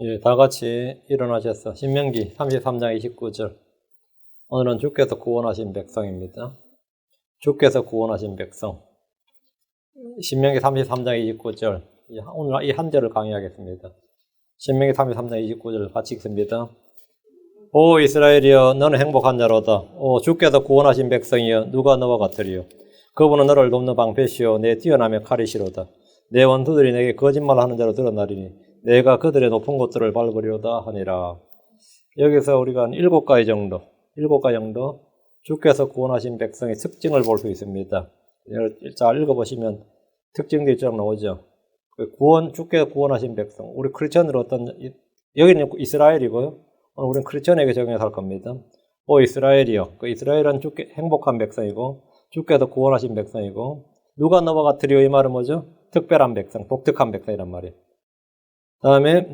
예, 다 같이 일어나셔서 신명기 33장 29절. 오늘은 주께서 구원하신 백성입니다. 주께서 구원하신 백성. 신명기 33장 29절. 오늘 이 한 절을 강의하겠습니다. 신명기 33장 29절 같이 읽습니다. 오 이스라엘이여 너는 행복한 자로다. 오 주께서 구원하신 백성이여 누가 너와 같으리요. 그분은 너를 돕는 방패시요 내 뛰어나며 칼이시로다. 내 원수들이 내게 거짓말하는 자로 드러나리니 내가 그들의 높은 곳들을 밟으리로다 하니라. 여기서 우리가 한 7가지 정도 주께서 구원하신 백성의 특징을 볼 수 있습니다. 잘 읽어보시면 특징들이 쭉 나오죠. 주께서 구원하신 백성. 우리 크리스천들 여기는 이스라엘이고요. 오늘 우리는 크리스천에게 적용해서 할 겁니다. 오 이스라엘이요. 그 이스라엘은 주께 행복한 백성이고 주께서 구원하신 백성이고 누가 너와 같으리요 이 말은 뭐죠? 특별한 백성, 독특한 백성이란 말이에요. 다음에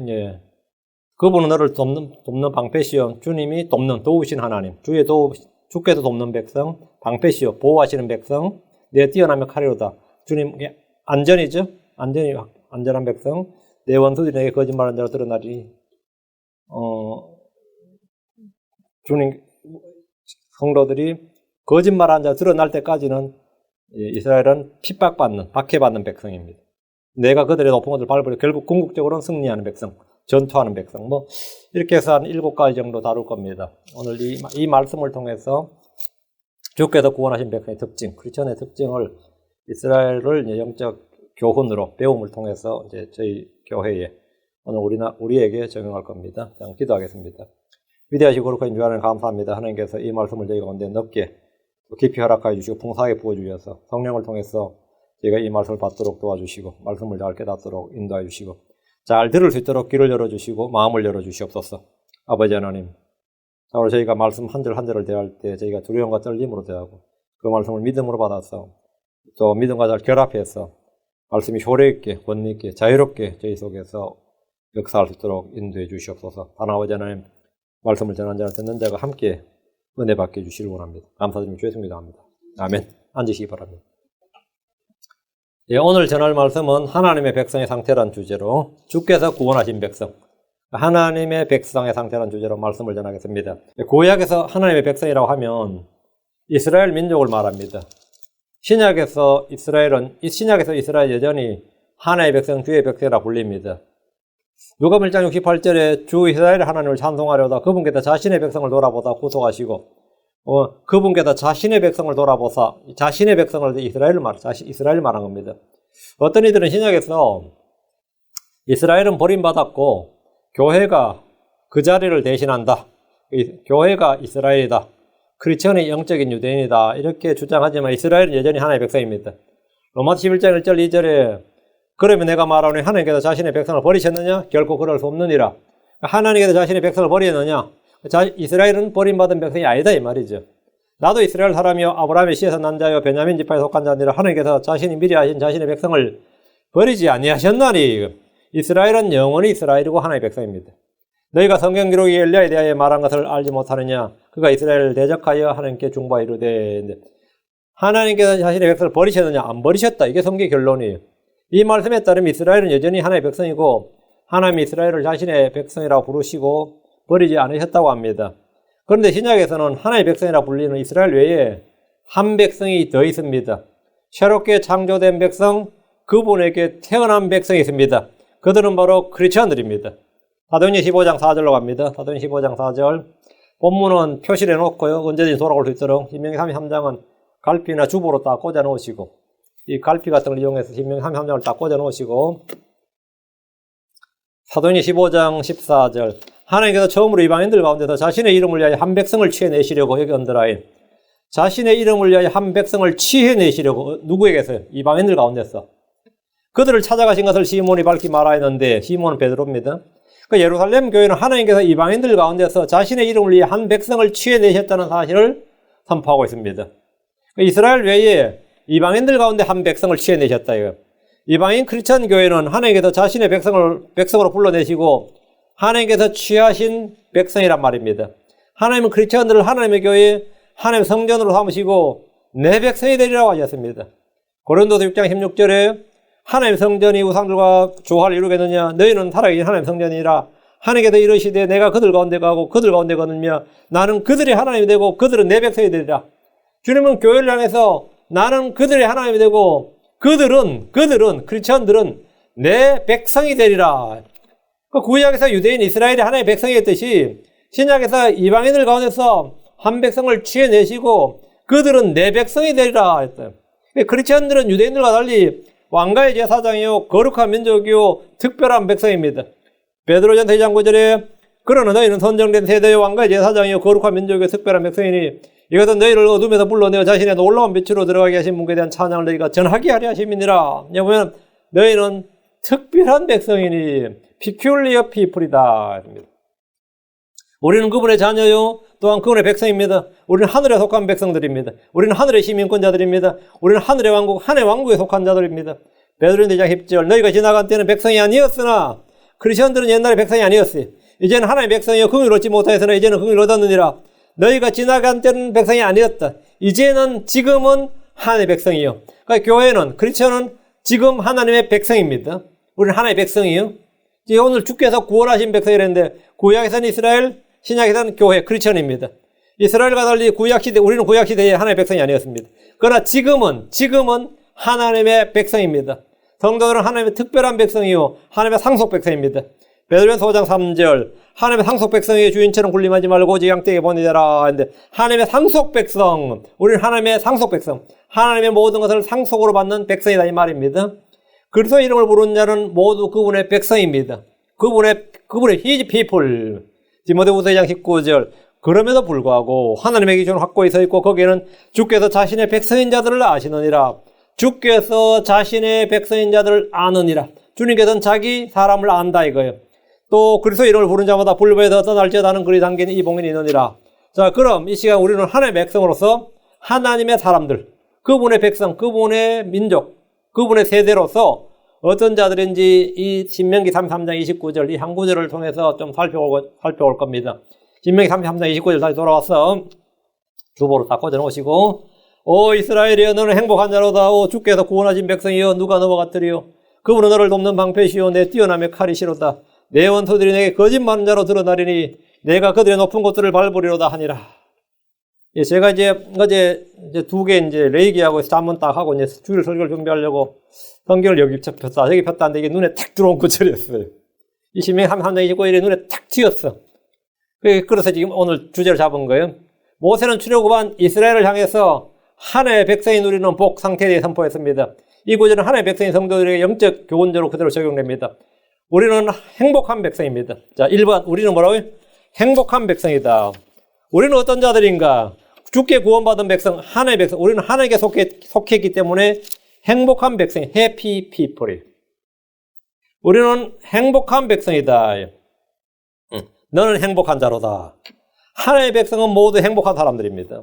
그분은 너를 돕는 방패시요 주님이 도우신 하나님, 주께서 돕는 백성, 방패시요 보호하시는 백성, 내 뛰어나며 칼이로다. 주님 안전이죠. 안전한 백성, 내 원수들이 내게 거짓말하는 자로 드러나리. 주님 성도들이 거짓말하는 자로 드러날 때까지는 이스라엘은 박해받는 백성입니다. 내가 그들의 높은 곳을 밟으려 결국 궁극적으로는 승리하는 백성, 전투하는 백성, 이렇게 해서 한 7가지 정도 다룰 겁니다. 오늘 이 말씀을 통해서 주께서 구원하신 백성의 특징, 크리스천의 특징을 이스라엘을 영적 교훈으로 배움을 통해서 이제 저희 교회에 오늘 우리에게 적용할 겁니다. 기도하겠습니다. 위대하시고 거룩하신 주 하나님 감사합니다. 하나님께서 이 말씀을 저희 가운데 넓게 깊이 허락하여 주시고 풍성하게 부어주셔서 성령을 통해서 저희가 이 말씀을 받도록 도와주시고 말씀을 잘 깨닫도록 인도해 주시고 잘 들을 수 있도록 귀를 열어주시고 마음을 열어주시옵소서. 아버지 하나님, 오늘 저희가 말씀 한 절 한 절을 대할 때 저희가 두려움과 떨림으로 대하고 그 말씀을 믿음으로 받아서 또 믿음과 잘 결합해서 말씀이 효력있게 권위있게 자유롭게 저희 속에서 역사할 수 있도록 인도해 주시옵소서. 아버지 하나님, 말씀을 전한 자는 듣는 자가 함께 은혜 받게 해주시길 원합니다. 감사드리며 주의 성도 합니다. 아멘. 앉으시기 바랍니다. 오늘 전할 말씀은 하나님의 백성의 상태란 주제로 주께서 구원하신 백성, 하나님의 백성의 상태란 주제로 말씀을 전하겠습니다. 구약에서 하나님의 백성이라고 하면 이스라엘 민족을 말합니다. 신약에서 이스라엘 여전히 하나님의 백성, 주의 백성이라 불립니다. 누가복음 1장 68절에 주 이스라엘 하나님을 찬송하려다 그분께서 자신의 백성을 돌아보다 구속하시고 그분께서 자신의 백성을 돌아보사 자신의 백성을 이스라엘 말한 겁니다. 어떤 이들은 신약에서 이스라엘은 버림받았고 교회가 그 자리를 대신한다. 교회가 이스라엘이다. 크리스천이 영적인 유대인이다. 이렇게 주장하지만 이스라엘은 여전히 하나님의 백성입니다. 로마서 11장 1절 2절에 그러면 내가 말하노니 하나님께서 자신의 백성을 버리셨느냐? 결코 그럴 수 없느니라. 하나님께서 자신의 백성을 버리느냐? 이스라엘은 버림받은 백성이 아니다 이 말이죠. 나도 이스라엘 사람이요 아브라함의 씨에서 난 자요 베냐민 지파에 속한 자니라. 하나님께서 자신이 미리 하신 자신의 백성을 버리지 아니하셨나니. 이스라엘은 영원히 이스라엘이고 하나님의 백성입니다. 너희가 성경 기록이 엘리야에 대하여 말한 것을 알지 못하느냐? 그가 이스라엘을 대적하여 하나님께 중보하 이르되. 하나님께서 자신의 백성을 버리셨느냐? 안 버리셨다. 이게 성경 결론이에요. 이 말씀에 따르면 이스라엘은 여전히 하나님의 백성이고 하나님이 이스라엘을 자신의 백성이라고 부르시고 버리지 않으셨다고 합니다. 그런데 신약에서는 하나님의 백성이라고 불리는 이스라엘 외에 한 백성이 더 있습니다. 새롭게 창조된 백성, 그분에게 태어난 백성이 있습니다. 그들은 바로 크리스천들입니다. 사도행전 15장 4절로 갑니다. 사도행전 15장 4절. 본문은 표시를 해놓고요. 언제든지 돌아올 수 있도록 신명기 33장은 갈피나 주보로 딱 꽂아 놓으시고 이 갈피 같은 걸 이용해서 신명기 33장을 딱 꽂아 놓으시고 사도행전 15장 14절. 하나님께서 처음으로 이방인들 가운데서 자신의 이름을 위하여 한 백성을 취해내시려고 여기 언더라인. 자신의 이름을 위하여 한 백성을 취해내시려고 누구에게서요? 이방인들 가운데서. 그들을 찾아가신 것을 시몬이 밝히 말하였는데 시몬은 베드로입니다. 그 예루살렘 교회는 하나님께서 이방인들 가운데서 자신의 이름을 위해 한 백성을 취해내셨다는 사실을 선포하고 있습니다. 이스라엘 외에 이방인들 가운데 한 백성을 취해내셨다 이거. 이방인 크리스천 교회는 하나님께서 자신의 백성으로 불러내시고 하나님께서 취하신 백성이란 말입니다. 하나님은 크리스천들을 하나님의 교회에 하나님의 성전으로 삼으시고 내 백성이 되리라고 하셨습니다. 고린도서 6장 16절에 하나님의 성전이 우상들과 조화를 이루겠느냐? 너희는 살아계신 하나님의 성전이라 하나님께서 이르시되 내가 그들 가운데 가고 그들 가운데 거느며 나는 그들의 하나님이 되고 그들은 내 백성이 되리라. 주님은 교회를 향해서 나는 그들의 하나님이 되고 그들은 크리스천들은 내 백성이 되리라. 그 구약에서 유대인 이스라엘이 하나님의 백성이었듯이 신약에서 이방인들 가운데서 한 백성을 취해내시고 그들은 내 백성이 되리라 했어요. 크리스천들은 유대인들과 달리 왕가의 제사장이요 거룩한 민족이요 특별한 백성입니다. 베드로전서 2장 9절에 그러나 너희는 선정된 세대의 왕가의 제사장이요 거룩한 민족이요 특별한 백성이니 이것은 너희를 어둠에서 불러내어 자신의 놀라운 빛으로 들어가게 하신 분께 대한 찬양을 너희가 전하게 하려 하심이니라. 여기 보면 너희는 특별한 백성이니 peculiar people이다. 우리는 그분의 자녀요 또한 그분의 백성입니다. 우리는 하늘에 속한 백성들입니다. 우리는 하늘의 시민권자들입니다. 우리는 하늘의 왕국, 하늘의 왕국에 속한 자들입니다. 베드로전서 2장 10절 너희가 지나간 때는 백성이 아니었으나 크리스천들은 옛날에 백성이 아니었어요. 이제는 하나님의 백성이요 긍휼을 얻지 못하였으나 이제는 긍휼을 얻었느니라. 너희가 지나간 때는 백성이 아니었다. 이제는 지금은 하나님의 백성이요. 그러니까 교회는 크리스천은 지금 하나님의 백성입니다. 우리는 하나님의 백성이요. 오늘 주께서 구원하신 백성이랬는데 구약에서는 이스라엘, 신약에서는 교회, 크리스천입니다. 이스라엘과 달리 구약시대, 우리는 구약시대에 하나님의 백성이 아니었습니다. 그러나 지금은 하나님의 백성입니다. 성도들은 하나님의 특별한 백성이요 하나님의 상속 백성입니다. 베드로전서 5장 3절 하나님의 상속 백성의 주인처럼 군림하지 말고 오직 양떼에게 보내라 했는데 하나님의 상속 백성, 우리는 하나님의 상속 백성, 하나님의 모든 것을 상속으로 받는 백성이다 이 말입니다. 그리스도의 이름을 부르는 자는 모두 그분의 백성입니다. 그분의 his people. 디모데후서 2장 19절 그럼에도 불구하고 하나님의 기준은 확고히 서 있고 거기에는 주께서 자신의 백성인 자들을 아시느니라. 주께서 자신의 백성인 자들을 아느니라. 주님께서는 자기 사람을 안다 이거예요. 또 그리스도의 이름을 부르는 자마다 불법에서 떠날지어다는 글이 담긴 이 봉인이 있느니라. 자, 그럼 이 시간 우리는 하나님의 백성으로서 하나님의 사람들, 그분의 백성, 그분의 민족, 그분의 세대로서 어떤 자들인지 이 신명기 33장 29절 이 한 구절을 통해서 좀 살펴볼 겁니다. 신명기 33장 29절 다시 돌아와서 주보로 딱 꽂아놓으시고 오 이스라엘이여 너는 행복한 자로다. 오 주께서 구원하신 백성이여 누가 넘어갔더리요. 그분은 너를 돕는 방패시오 내 뛰어남의 칼이시로다. 내 원수들이 내게 거짓말하는 자로 드러나리니 내가 그들의 높은 곳들을 밟으리로다 하니라. 예, 제가 어제 두 개 레이기하고 잠문 딱 하고 주일 설교를 준비하려고 성경을 여기 폈다 여기 폈다 하는데 이게 눈에 탁 들어온 구절이었어요. 이 신명기 33장 29절이 눈에 탁 튀었어. 그래서 지금 오늘 주제를 잡은 거예요. 모세는 출애굽한 이스라엘을 향해서 하나님의 백성이 누리는 복 상태에 대해 선포했습니다. 이 구절은 하나님의 백성인 성도들에게 영적 교훈적으로 그대로 적용됩니다. 우리는 행복한 백성입니다. 자, 1번 우리는 뭐라고요? 행복한 백성이다. 우리는 어떤 자들인가? 주께 구원받은 백성, 하나님의 백성. 우리는 하나님께 속했기 때문에 행복한 백성, happy people. 우리는 행복한 백성이다. 너는 행복한 자로다. 하나님의 백성은 모두 행복한 사람들입니다.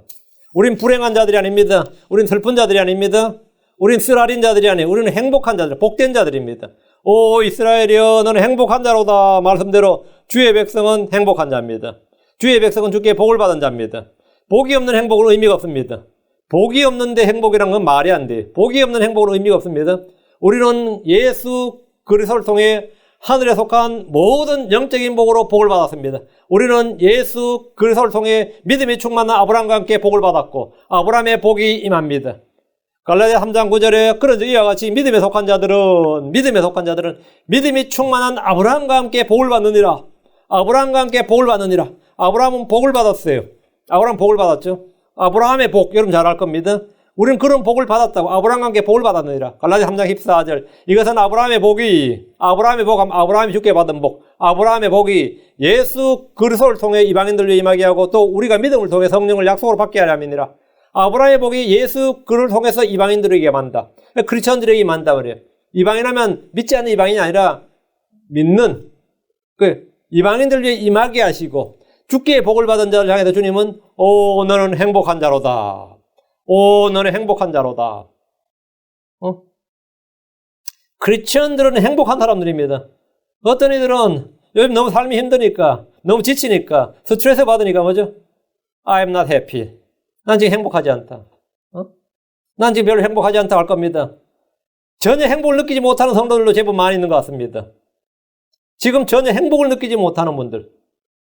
우린 불행한 자들이 아닙니다. 우린 슬픈 자들이 아닙니다. 우린 쓰라린 자들이 아니에요. 우리는 행복한 자들, 복된 자들입니다. 오 이스라엘이여 너는 행복한 자로다. 말씀대로 주의 백성은 행복한 자입니다. 주의 백성은 주께 복을 받은 자입니다. 복이 없는 행복은 의미가 없습니다. 복이 없는데 행복이란 건 말이 안 돼. 복이 없는 행복은 의미가 없습니다. 우리는 예수 그리스도를 통해 하늘에 속한 모든 영적인 복으로 복을 받았습니다. 우리는 예수 그리스도를 통해 믿음이 충만한 아브라함과 함께 복을 받았고 아브라함의 복이 임합니다. 갈라디아 3장 9절에 그런즉 이와 같이 믿음에 속한 자들은 믿음이 충만한 아브라함과 함께 복을 받느니라. 아브라함과 함께 복을 받느니라. 아브라함은 복을 받았어요. 아브라함 복을 받았죠. 아브라함의 복 여러분 잘 알 겁니다. 우리는 그런 복을 받았다고. 아브라함과 함께 복을 받았느니라. 갈라디아 3장 14절 이것은 아브라함의 복이 아브라함이 주께 받은 복, 아브라함의 복이 예수 그리스도를 통해 이방인들 위에 임하게 하고 또 우리가 믿음을 통해 성령을 약속으로 받게 하려 함이니라. 아브라함의 복이 예수 그를 통해서 이방인들에게 임한다. 크리스천들에게 임한다 그래요. 이방인하면 믿지 않는 이방인이 아니라 믿는 이방인들 위해 임하게 하시고 주께 복을 받은 자를 향해서 주님은 오 너는 행복한 자로다. 오 너는 행복한 자로다. 크리스천들은 행복한 사람들입니다. 어떤 이들은 요즘 너무 삶이 힘드니까 너무 지치니까 스트레스 받으니까 뭐죠? I'm not happy. 난 지금 행복하지 않다. 난 지금 별로 행복하지 않다 할 겁니다. 전혀 행복을 느끼지 못하는 성도들도 제법 많이 있는 것 같습니다. 지금 전혀 행복을 느끼지 못하는 분들.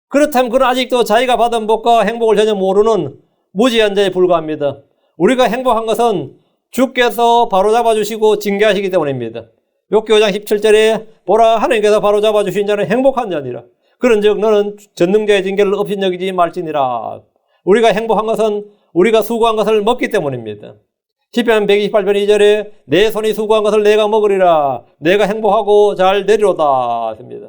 그렇다면 그는 아직도 자기가 받은 복과 행복을 전혀 모르는 무지한 자에 불과합니다. 우리가 행복한 것은 주께서 바로잡아 주시고 징계하시기 때문입니다. 욥기 5장 17절에 보라 하나님께서 바로잡아 주신 자는 행복한 자니라. 그런즉 너는 전능자의 징계를 없이 여기지 말지니라. 우리가 행복한 것은 우리가 수고한 것을 먹기 때문입니다. 시편 128편 2절에 내 손이 수고한 것을 내가 먹으리라. 내가 행복하고 잘 되리로다. 했습니다.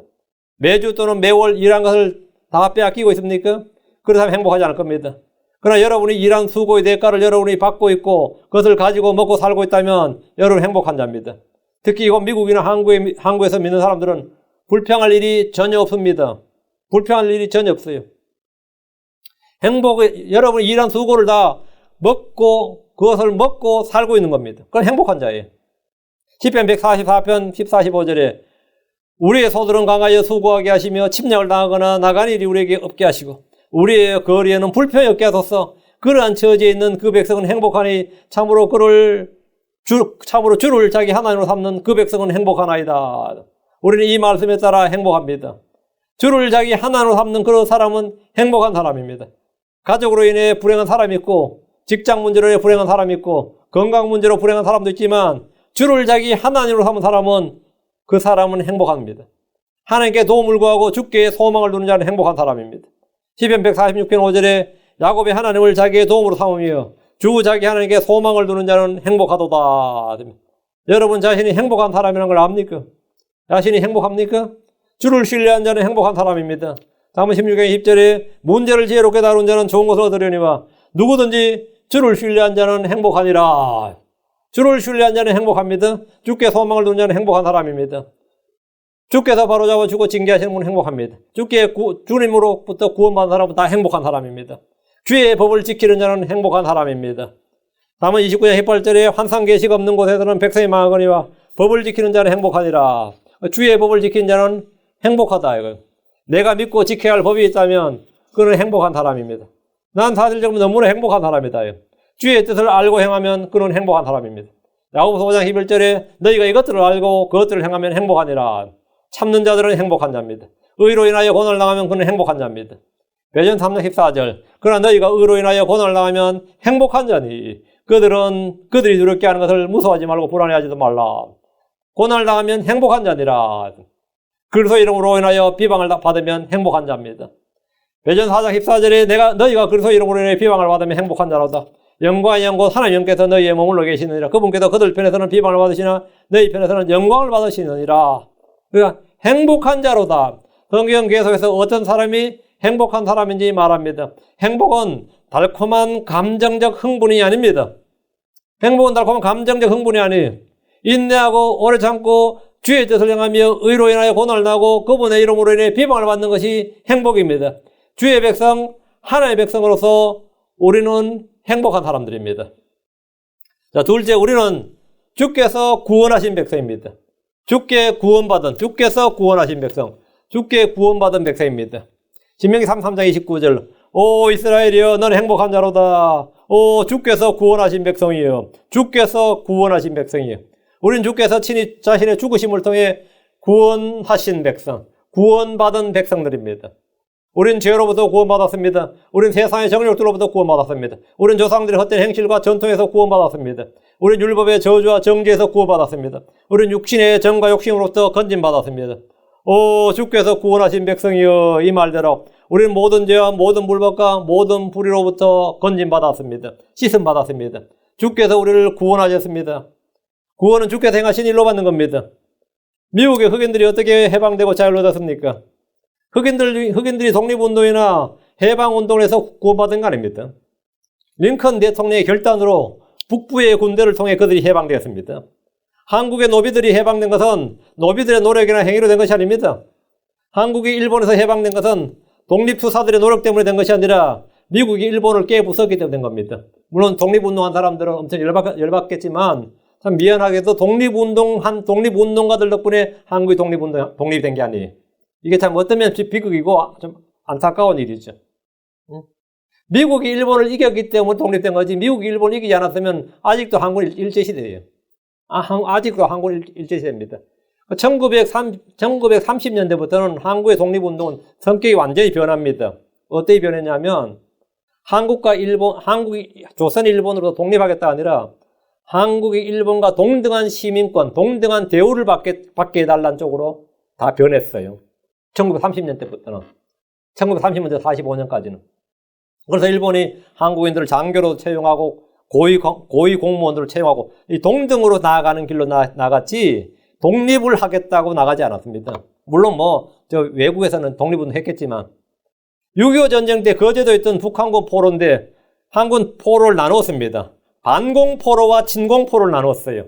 매주 또는 매월 일한 것을 다 빼앗기고 있습니까? 그렇다면 행복하지 않을 겁니다. 그러나 여러분이 일한 수고의 대가를 여러분이 받고 있고 그것을 가지고 먹고 살고 있다면 여러분 행복한 자입니다. 특히 이곳 미국이나 한국에서 믿는 사람들은 불평할 일이 전혀 없습니다. 불평할 일이 전혀 없어요. 여러분이 일한 수고를 다 먹고 그것을 먹고 살고 있는 겁니다. 그건 행복한 자예요. 시편 144편 14, 15절에 우리의 소들은 강하여 수고하게 하시며 침략을 당하거나 나가는 일이 우리에게 없게 하시고 우리의 거리에는 불평이 없게 하소서. 그러한 처지에 있는 그 백성은 행복하니 참으로 주를 자기 하나님으로 삼는 그 백성은 행복하나이다. 우리는 이 말씀에 따라 행복합니다. 주를 자기 하나님으로 삼는 그런 사람은 행복한 사람입니다. 가족으로 인해 불행한 사람이 있고 직장 문제로 인해 불행한 사람이 있고 건강 문제로 불행한 사람도 있지만 주를 자기 하나님으로 삼은 사람은 그 사람은 행복합니다. 하나님께 도움을 구하고 주께 소망을 두는 자는 행복한 사람입니다. 시편 146편 5절에 야곱의 하나님을 자기의 도움으로 삼으며 주 자기 하나님께 소망을 두는 자는 행복하도다. 여러분 자신이 행복한 사람이라는 걸 압니까? 자신이 행복합니까? 주를 신뢰한 자는 행복한 사람입니다. 다음 16장 10절에 문제를 지혜롭게 다룬 자는 좋은 것을 얻으려니와 누구든지 주를 신뢰한 자는 행복하니라. 주를 신뢰한 자는 행복합니다. 주께 소망을 두는 자는 행복한 사람입니다. 주께서 바로잡아 주고 징계하시는 분은 행복합니다. 주님으로부터 구원받은 사람은 다 행복한 사람입니다. 주의 법을 지키는 자는 행복한 사람입니다. 다음은 29장 18절에 환상 계시가 없는 곳에서는 백성이 망하거니와 법을 지키는 자는 행복하니라. 주의 법을 지키는 자는 행복하다. 이거. 내가 믿고 지켜야 할 법이 있다면 그는 행복한 사람입니다. 난 사실적으로 너무나 행복한 사람이다. 주의 뜻을 알고 행하면 그는 행복한 사람입니다. 야고보서 5장 11절에 너희가 이것들을 알고 그것들을 행하면 행복하니라. 참는 자들은 행복한 자입니다. 의로 인하여 고난을 당하면 그는 행복한 자입니다. 베드로 3장 14절 그러나 너희가 의로 인하여 고난을 당하면 행복한 자니 그들이 두렵게 하는 것을 무서워하지 말고 불안해하지도 말라. 고난을 당하면 행복한 자니라. 그리스도 이름으로 인하여 비방을 받으면 행복한 자입니다. 베드로 4장 14절에 너희가 그리스도 이름으로 인하여 비방을 받으면 행복한 자로다. 영광의 영곧 하나님께서 너희의 머물러 계시느니라. 그분께서 그들 편에서는 비방을 받으시나 너희 편에서는 영광을 받으시느니라. 그러니까 행복한 자로다. 성경 계속해서 어떤 사람이 행복한 사람인지 말합니다. 행복은 달콤한 감정적 흥분이 아닙니다. 행복은 달콤한 감정적 흥분이 아니에요. 인내하고 오래 참고 주의 뜻을 행하며 의로 인하여 고난을 당하고 그분의 이름으로 인해 비방을 받는 것이 행복입니다. 주의 백성, 하나님의 백성으로서 우리는 행복한 사람들입니다. 자, 둘째, 우리는 주께서 구원하신 백성입니다. 주께서 구원하신 백성, 주께 구원받은 백성입니다. 신명기 3장 29절 오 이스라엘이여 너는 행복한 자로다. 오 주께서 구원하신 백성이여. 주께서 구원하신 백성이여. 우린 주께서 친히 자신의 죽으심을 통해 구원하신 백성, 구원받은 백성들입니다. 우린 죄로부터 구원받았습니다. 우린 세상의 정욕들로부터 구원받았습니다. 우린 조상들의 헛된 행실과 전통에서 구원받았습니다. 우린 율법의 저주와 정죄에서 구원받았습니다. 우린 육신의 정과 욕심으로부터 건진받았습니다. 오 주께서 구원하신 백성이여. 이 말대로 우리는 모든 죄와 모든 불법과 모든 불의로부터 건진받았습니다. 씻음받았습니다. 주께서 우리를 구원하셨습니다. 구원은 주께서 행하신 일로 받는 겁니다. 미국의 흑인들이 어떻게 해방되고 자유로워졌습니까? 흑인들이 독립운동이나 해방운동을 해서 구원받은 거 아닙니다. 링컨 대통령의 결단으로 북부의 군대를 통해 그들이 해방되었습니다. 한국의 노비들이 해방된 것은 노비들의 노력이나 행위로 된 것이 아닙니다. 한국이 일본에서 해방된 것은 독립투사들의 노력 때문에 된 것이 아니라 미국이 일본을 깨부쉈기 때문에 된 겁니다. 물론 독립운동한 사람들은 엄청 열받겠지만 참 미안하게도 독립운동가들 덕분에 한국이 독립된 게 아니에요. 이게 참 어떤 면에서 비극이고 좀 안타까운 일이죠. 미국이 일본을 이겼기 때문에 독립된 거지 미국이 일본을 이기지 않았으면 아직도 한국은 일제시대예요. 아직도 한국은 일제시대입니다. 1930년대부터는 한국의 독립운동은 성격이 완전히 변합니다. 어떻게 변했냐면 한국이 조선이 일본으로부터 독립하겠다가 아니라 한국이 일본과 동등한 시민권, 동등한 대우를 받게 해달라는 쪽으로 다 변했어요. 1930년대부터는. 1930년대 45년까지는. 그래서 일본이 한국인들을 장교로 채용하고 고위 공무원들을 채용하고 이 동등으로 나아가는 길로 나갔지 독립을 하겠다고 나가지 않았습니다. 물론 외국에서는 독립운동 했겠지만 6.25 전쟁 때 거제도에 있던 북한군 포로인데 한군 포로를 나눴습니다. 반공포로와 진공포로를 나눴어요.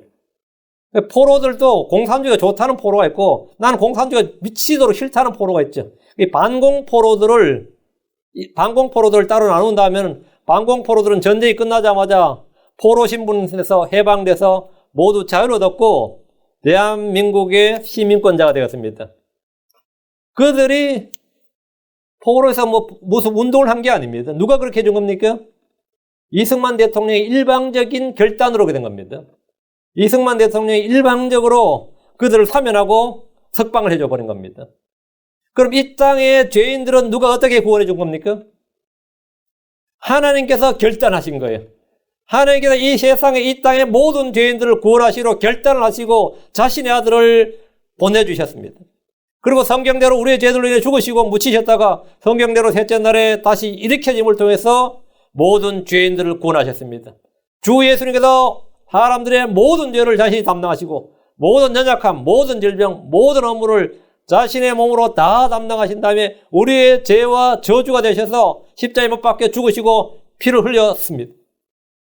포로들도 공산주의가 좋다는 포로가 있고 나는 공산주의가 미치도록 싫다는 포로가 있죠. 이 반공포로들을 따로 나눈다면 반공포로들은 전쟁이 끝나자마자 포로 신분에서 해방돼서 모두 자유를 얻었고 대한민국의 시민권자가 되었습니다. 그들이 포로에서 무슨 운동을 한 게 아닙니다. 누가 그렇게 해준 겁니까? 이승만 대통령의 일방적인 결단으로 그렇게 된 겁니다. 이승만 대통령이 일방적으로 그들을 사면하고 석방을 해줘 버린 겁니다. 그럼 이 땅의 죄인들은 누가 어떻게 구원해 준 겁니까? 하나님께서 결단하신 거예요. 하나님께서 이 세상에 이 땅의 모든 죄인들을 구원하시러 결단을 하시고 자신의 아들을 보내주셨습니다. 그리고 성경대로 우리의 죄들로 인해 죽으시고 묻히셨다가 성경대로 셋째 날에 다시 일으켜짐을 통해서 모든 죄인들을 구원하셨습니다. 주 예수님께서 사람들의 모든 죄를 자신이 담당하시고 모든 연약함, 모든 질병, 모든 업무를 자신의 몸으로 다 담당하신 다음에 우리의 죄와 저주가 되셔서 십자가에 못 박혀 죽으시고 피를 흘렸습니다.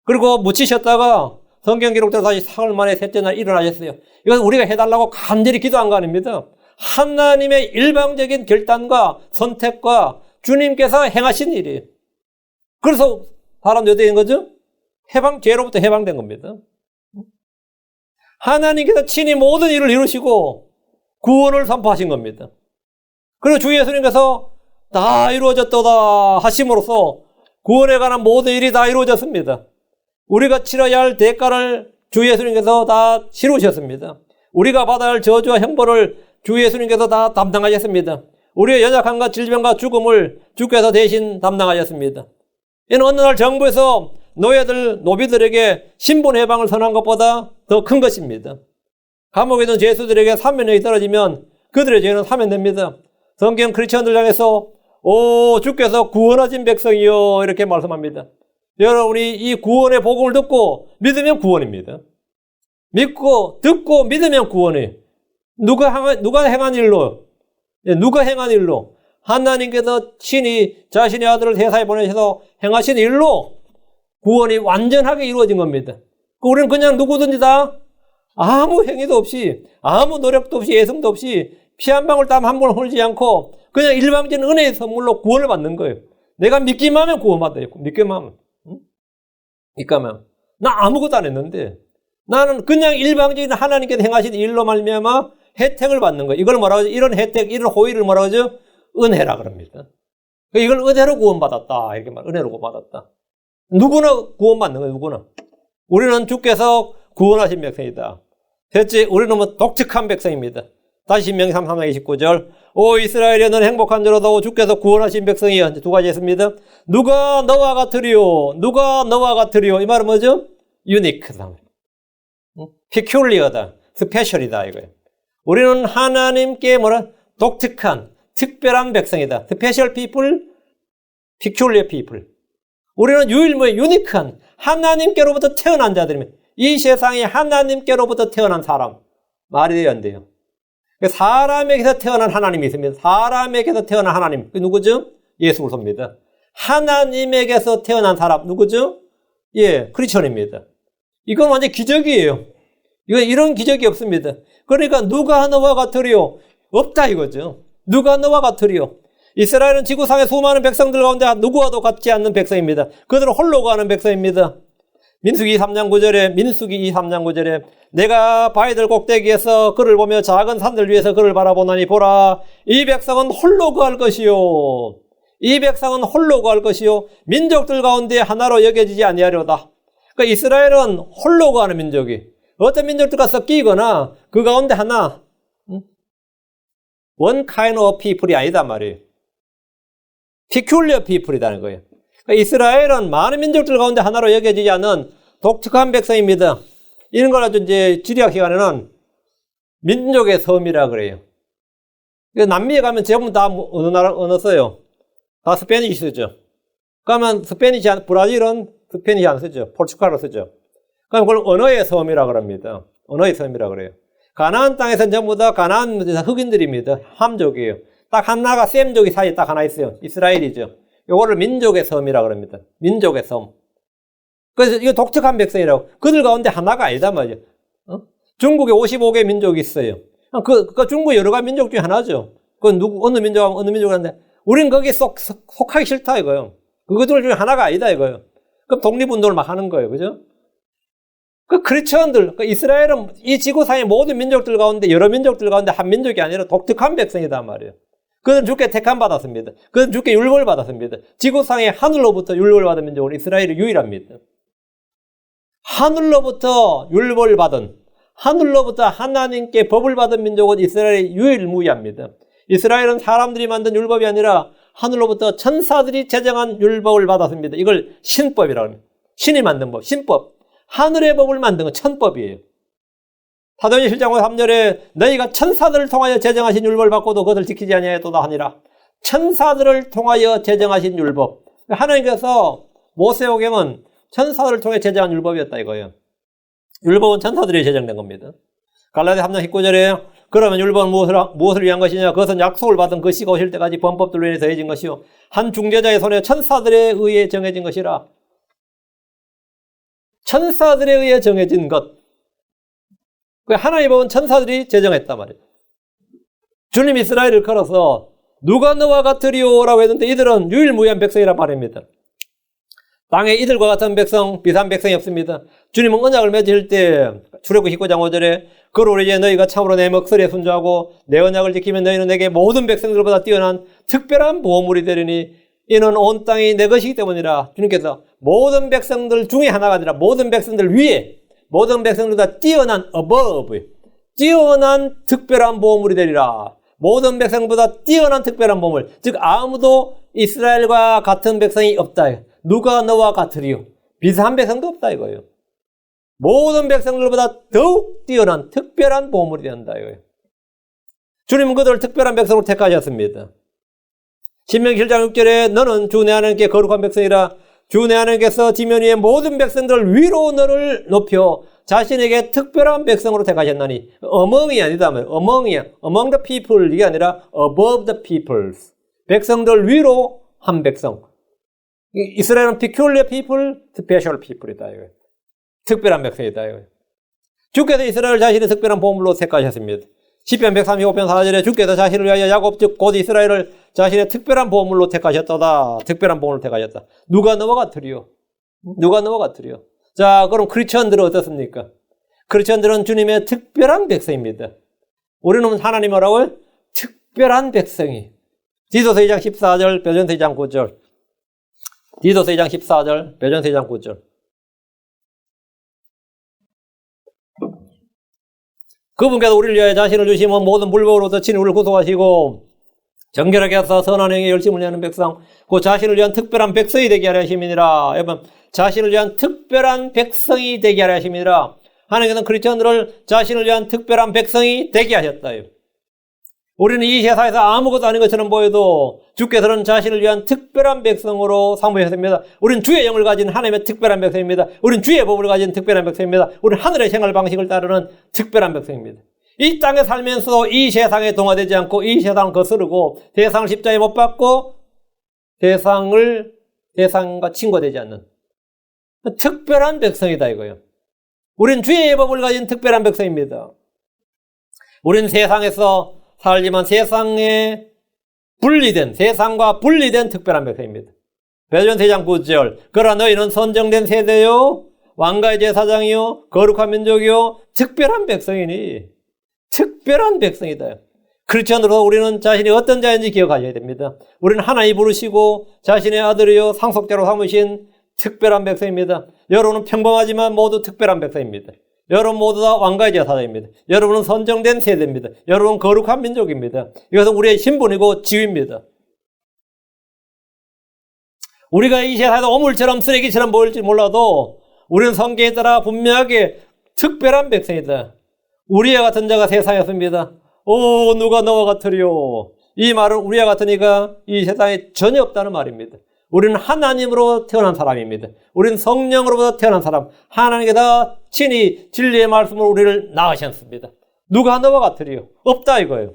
그리고 묻히셨다가 성경 기록대로 다시 사흘 만에 셋째 날 일어나셨어요. 이건 우리가 해달라고 간절히 기도한 거 아닙니다. 하나님의 일방적인 결단과 선택과 주님께서 행하신 일이에요. 그래서 사람들이 어떻게 된 거죠? 죄로부터 해방된 겁니다. 하나님께서 친히 모든 일을 이루시고 구원을 선포하신 겁니다. 그리고 주 예수님께서 다 이루어졌도다 하심으로써 구원에 관한 모든 일이 다 이루어졌습니다. 우리가 치러야 할 대가를 주 예수님께서 다 치르셨습니다. 우리가 받아야 할 저주와 형벌을 주 예수님께서 다 담당하셨습니다. 우리의 연약함과 질병과 죽음을 주께서 대신 담당하셨습니다. 이는 어느 날 정부에서 노비들에게 신분 해방을 선언한 것보다 더 큰 것입니다. 감옥에 있는 죄수들에게 사면령이 떨어지면 그들의 죄는 사면됩니다. 성경 크리스천들 향해서 주께서 구원하신 백성이요 이렇게 말씀합니다. 여러분이 이 구원의 복음을 듣고 믿으면 구원입니다. 믿고 듣고 믿으면 구원이에요. 누가 행한 일로? 누가 행한 일로? 하나님께서 친히 자신의 아들을 세상에 보내셔서 행하신 일로 구원이 완전하게 이루어진 겁니다. 우리는 그냥 누구든지 다 아무 행위도 없이 아무 노력도 없이 예성도 없이 피 한 방울 땀 한 번 흘리지 않고 그냥 일방적인 은혜의 선물로 구원을 받는 거예요. 내가 믿기만 하면 구원받아요. 믿기만 하면. 믿기만. 나 아무것도 안 했는데 나는 그냥 일방적인 하나님께서 행하신 일로 말미암아 혜택을 받는 거예요. 이걸 뭐라고 하죠? 이런 혜택, 이런 호의를 뭐라고 하죠? 은혜라 그럽니다. 이걸 은혜로 구원받았다. 이렇게 은혜로 구원받았다. 누구나 구원받는 거예요. 누구나. 우리는 주께서 구원하신 백성이다. 셋째, 우리는 독특한 백성입니다. 다시 신명기 3장 29절. 오 이스라엘이여 너는 행복한 자로다. 주께서 구원하신 백성이여. 두 가지 했습니다. 누가 너와 같으리요. 누가 너와 같으리요. 이 말은 뭐죠? 유니크다. 피큐리어다. 스페셜이다 이거예요. 우리는 하나님께 독특한 특별한 백성이다. 스페셜 피플, 피큐리어 피플. 우리는 유니크한 하나님께로부터 태어난 자들입니다. 이 세상에 하나님께로부터 태어난 사람. 말이 돼야 안 돼요. 사람에게서 태어난 하나님이 있습니다. 사람에게서 태어난 하나님. 그 누구죠? 예수 그리스도입니다. 하나님에게서 태어난 사람. 누구죠? 크리스천입니다. 이건 완전 기적이에요. 이런 기적이 없습니다. 그러니까 누가 너와 같으리요? 없다 이거죠. 누가 너와 같으리요? 이스라엘은 지구상의 수많은 백성들 가운데 누구와도 같지 않는 백성입니다. 그들은 홀로 가는 백성입니다. 민수기 3장 9절에 내가 바위들 꼭대기에서 그를 보며 작은 산들 위에서 그를 바라보나니 보라 이 백성은 홀로 거할 것이요 이 백성은 홀로 거할 것이요 민족들 가운데 하나로 여겨지지 아니하려다. 그러니까 이스라엘은 홀로 거하는 민족이 어떤 민족들과 섞이거나 그 가운데 하나 one kind of people이 아니다 말이에요. peculiar people이라는 거예요. 그러니까 이스라엘은 많은 민족들 가운데 하나로 여겨지지 않는 독특한 백성입니다. 이런 걸 아주 이제 지리학 시간에는 민족의 섬이라 그래요. 남미에 가면 전부 다 어느 나라 언어 써요? 다 스페니시 쓰죠. 그러면 브라질은 스페니시 안 쓰죠. 포르투갈어 쓰죠. 그럼 그걸 언어의 섬이라 그럽니다. 언어의 섬이라 그래요. 가나안 땅에서는 전부 다 가나안 흑인들입니다. 함족이에요. 딱 하나가 셈족이 사이에 딱 하나 있어요. 이스라엘이죠. 요거를 민족의 섬이라 그럽니다. 민족의 섬. 그래서 이거 독특한 백성이라고. 그들 가운데 하나가 아니다 말이죠. 중국에 55개 민족이 있어요. 그 중국 여러 가지 민족 중에 하나죠. 어느 민족인데, 우린 거기에 속하기 싫다 이거요. 그들 중에 하나가 아니다 이거요. 그럼 독립운동을 막 하는 거예요. 그죠? 크리스천들, 이스라엘은 이 지구상의 모든 민족들 가운데, 여러 민족들 가운데 한 민족이 아니라 독특한 백성이다 말이에요. 그는 주께 택함 받았습니다. 그는 주께 율법을 받았습니다. 지구상의 하늘로부터 율법을 받은 민족은 이스라엘이 유일합니다. 하늘로부터 율법을 받은, 하늘로부터 하나님께 법을 받은 민족은 이스라엘이 유일무이합니다. 이스라엘은 사람들이 만든 율법이 아니라 하늘로부터 천사들이 제정한 율법을 받았습니다. 이걸 신법이라고 합니다. 신이 만든 법, 신법. 하늘의 법을 만든 건 천법이에요. 사도행전 7장 3절에 너희가 천사들을 통하여 제정하신 율법을 받고도 그것을 지키지 아니하였도다 하니라. 천사들을 통하여 제정하신 율법. 하나님께서 모세오경은 천사들을 통해 제정한 율법이었다 이거예요. 율법은 천사들이 제정된 겁니다. 갈라디아 3장 19절에 그러면 율법은 무엇을 위한 것이냐? 그것은 약속을 받은 그 시가 오실 때까지 범법들로 인해 더해진 것이요 한 중재자의 손에 천사들에 의해 정해진 것이라. 천사들에 의해 정해진 것. 하나님의 법은 천사들이 제정했단 말이에요. 주님 이스라엘을 걸어서 누가 너와 같으리오라고 했는데 이들은 유일무이한 백성이란 말입니다. 땅에 이들과 같은 백성, 비슷한 백성이 없습니다. 주님은 언약을 맺을 때 출애굽기 19장 5절에 그러므로 이제 너희가 참으로 내 목소리에 순종하고 내 언약을 지키면 너희는 내게 모든 백성들보다 뛰어난 특별한 보호물이 되리니 이는 온 땅이 내 것이기 때문이라. 주님께서 모든 백성들 중에 하나가 아니라 모든 백성들 위에 모든 백성들보다 뛰어난 above, 뛰어난 특별한 보호물이 되리라. 모든 백성보다 뛰어난 특별한 보호물. 즉 아무도 이스라엘과 같은 백성이 없다. 누가 너와 같으리요. 비슷한 백성도 없다 이거예요. 모든 백성들보다 더욱 뛰어난 특별한 보호물이 된다 이거예요. 주님은 그들을 특별한 백성으로 택하셨습니다. 신명기 7장 6절에 너는 주 내 하나님께 거룩한 백성이라. 주 내 하나님께서 지면 위의 모든 백성들 위로 너를 높여 자신에게 특별한 백성으로 택하셨나니. among이 아니다. among이야. among the people 이게 아니라 above the peoples. 백성들 위로 한 백성. 이스라엘은 peculiar people, special people이다. 이거예요. 특별한 백성이다. 이거예요. 주께서 이스라엘 자신의 특별한 보물로 택하셨습니다. 시편 135편 4절에 주께서 자신을 위하여 야곱 즉 곧 이스라엘을 자신의 특별한 보물로 택하셨다. 특별한 보물로 택하셨다. 누가 너와 같으리요? 누가 너와 같으리요? 자, 그럼 크리스천들은 어떻습니까? 크리스천들은 주님의 특별한 백성입니다. 우리는 하나님 뭐라고요? 특별한 백성이. 디도서 2장 14절, 베드로전서 2장 9절. 디도서 2장 14절, 베드로전서 2장 9절. 그분께서 우리를 위하여 자신을 주시면 모든 불법으로부터 친히 우리를 구속하시고 정결하게 하사 선한 행위에 열심을 내는 백성, 그 자신을 위한 특별한 백성이 되게 하려 하심이니라. 여러분, 자신을 위한 특별한 백성이 되게 하려 하심이니라. 하나님께서는 크리스천들을 자신을 위한 특별한 백성이 되게 하셨다. 우리는 이 세상에서 아무것도 아닌 것처럼 보여도 주께서는 자신을 위한 특별한 백성으로 삼으셨습니다. 우리는 주의 영을 가진 하나님의 특별한 백성입니다. 우리는 주의 법을 가진 특별한 백성입니다. 우리는 하늘의 생활 방식을 따르는 특별한 백성입니다. 이 땅에 살면서도 이 세상에 동화되지 않고 이 세상을 거스르고 세상을 십자가에 못 박고 세상과 친구되지 않는 특별한 백성이다 이거예요. 우리는 주의 법을 가진 특별한 백성입니다. 우리는 세상에서 살지만 세상과 분리된 특별한 백성입니다. 베드로전서 3장 9절 그러나 너희는 선정된 세대요 왕가의 제사장이요 거룩한 민족이요 특별한 백성이니 특별한 백성이다. 크리스천으로 우리는 자신이 어떤 자인지 기억하셔야 됩니다. 우리는 하나님이 부르시고 자신의 아들이요 상속자로 삼으신 특별한 백성입니다. 여러분은 평범하지만 모두 특별한 백성입니다. 여러분 모두 다 왕가의 제사장입니다. 여러분은 선정된 세대입니다. 여러분은 거룩한 민족입니다. 이것은 우리의 신분이고 지위입니다. 우리가 이 세상에서 오물처럼 쓰레기처럼 보일지 몰라도 우리는 성경에 따라 분명하게 특별한 백성이다. 우리와 같은 자가 세상에 없습니다. 오, 누가 너와 같으리요. 이 말은 우리와 같은 이가 이 세상에 전혀 없다는 말입니다. 우리는 하나님으로 태어난 사람입니다. 우리는 성령으로부터 태어난 사람. 하나님께서 친히 진리의 말씀으로 우리를 낳으셨습니다. 누가 너와 같으리요? 없다 이거예요.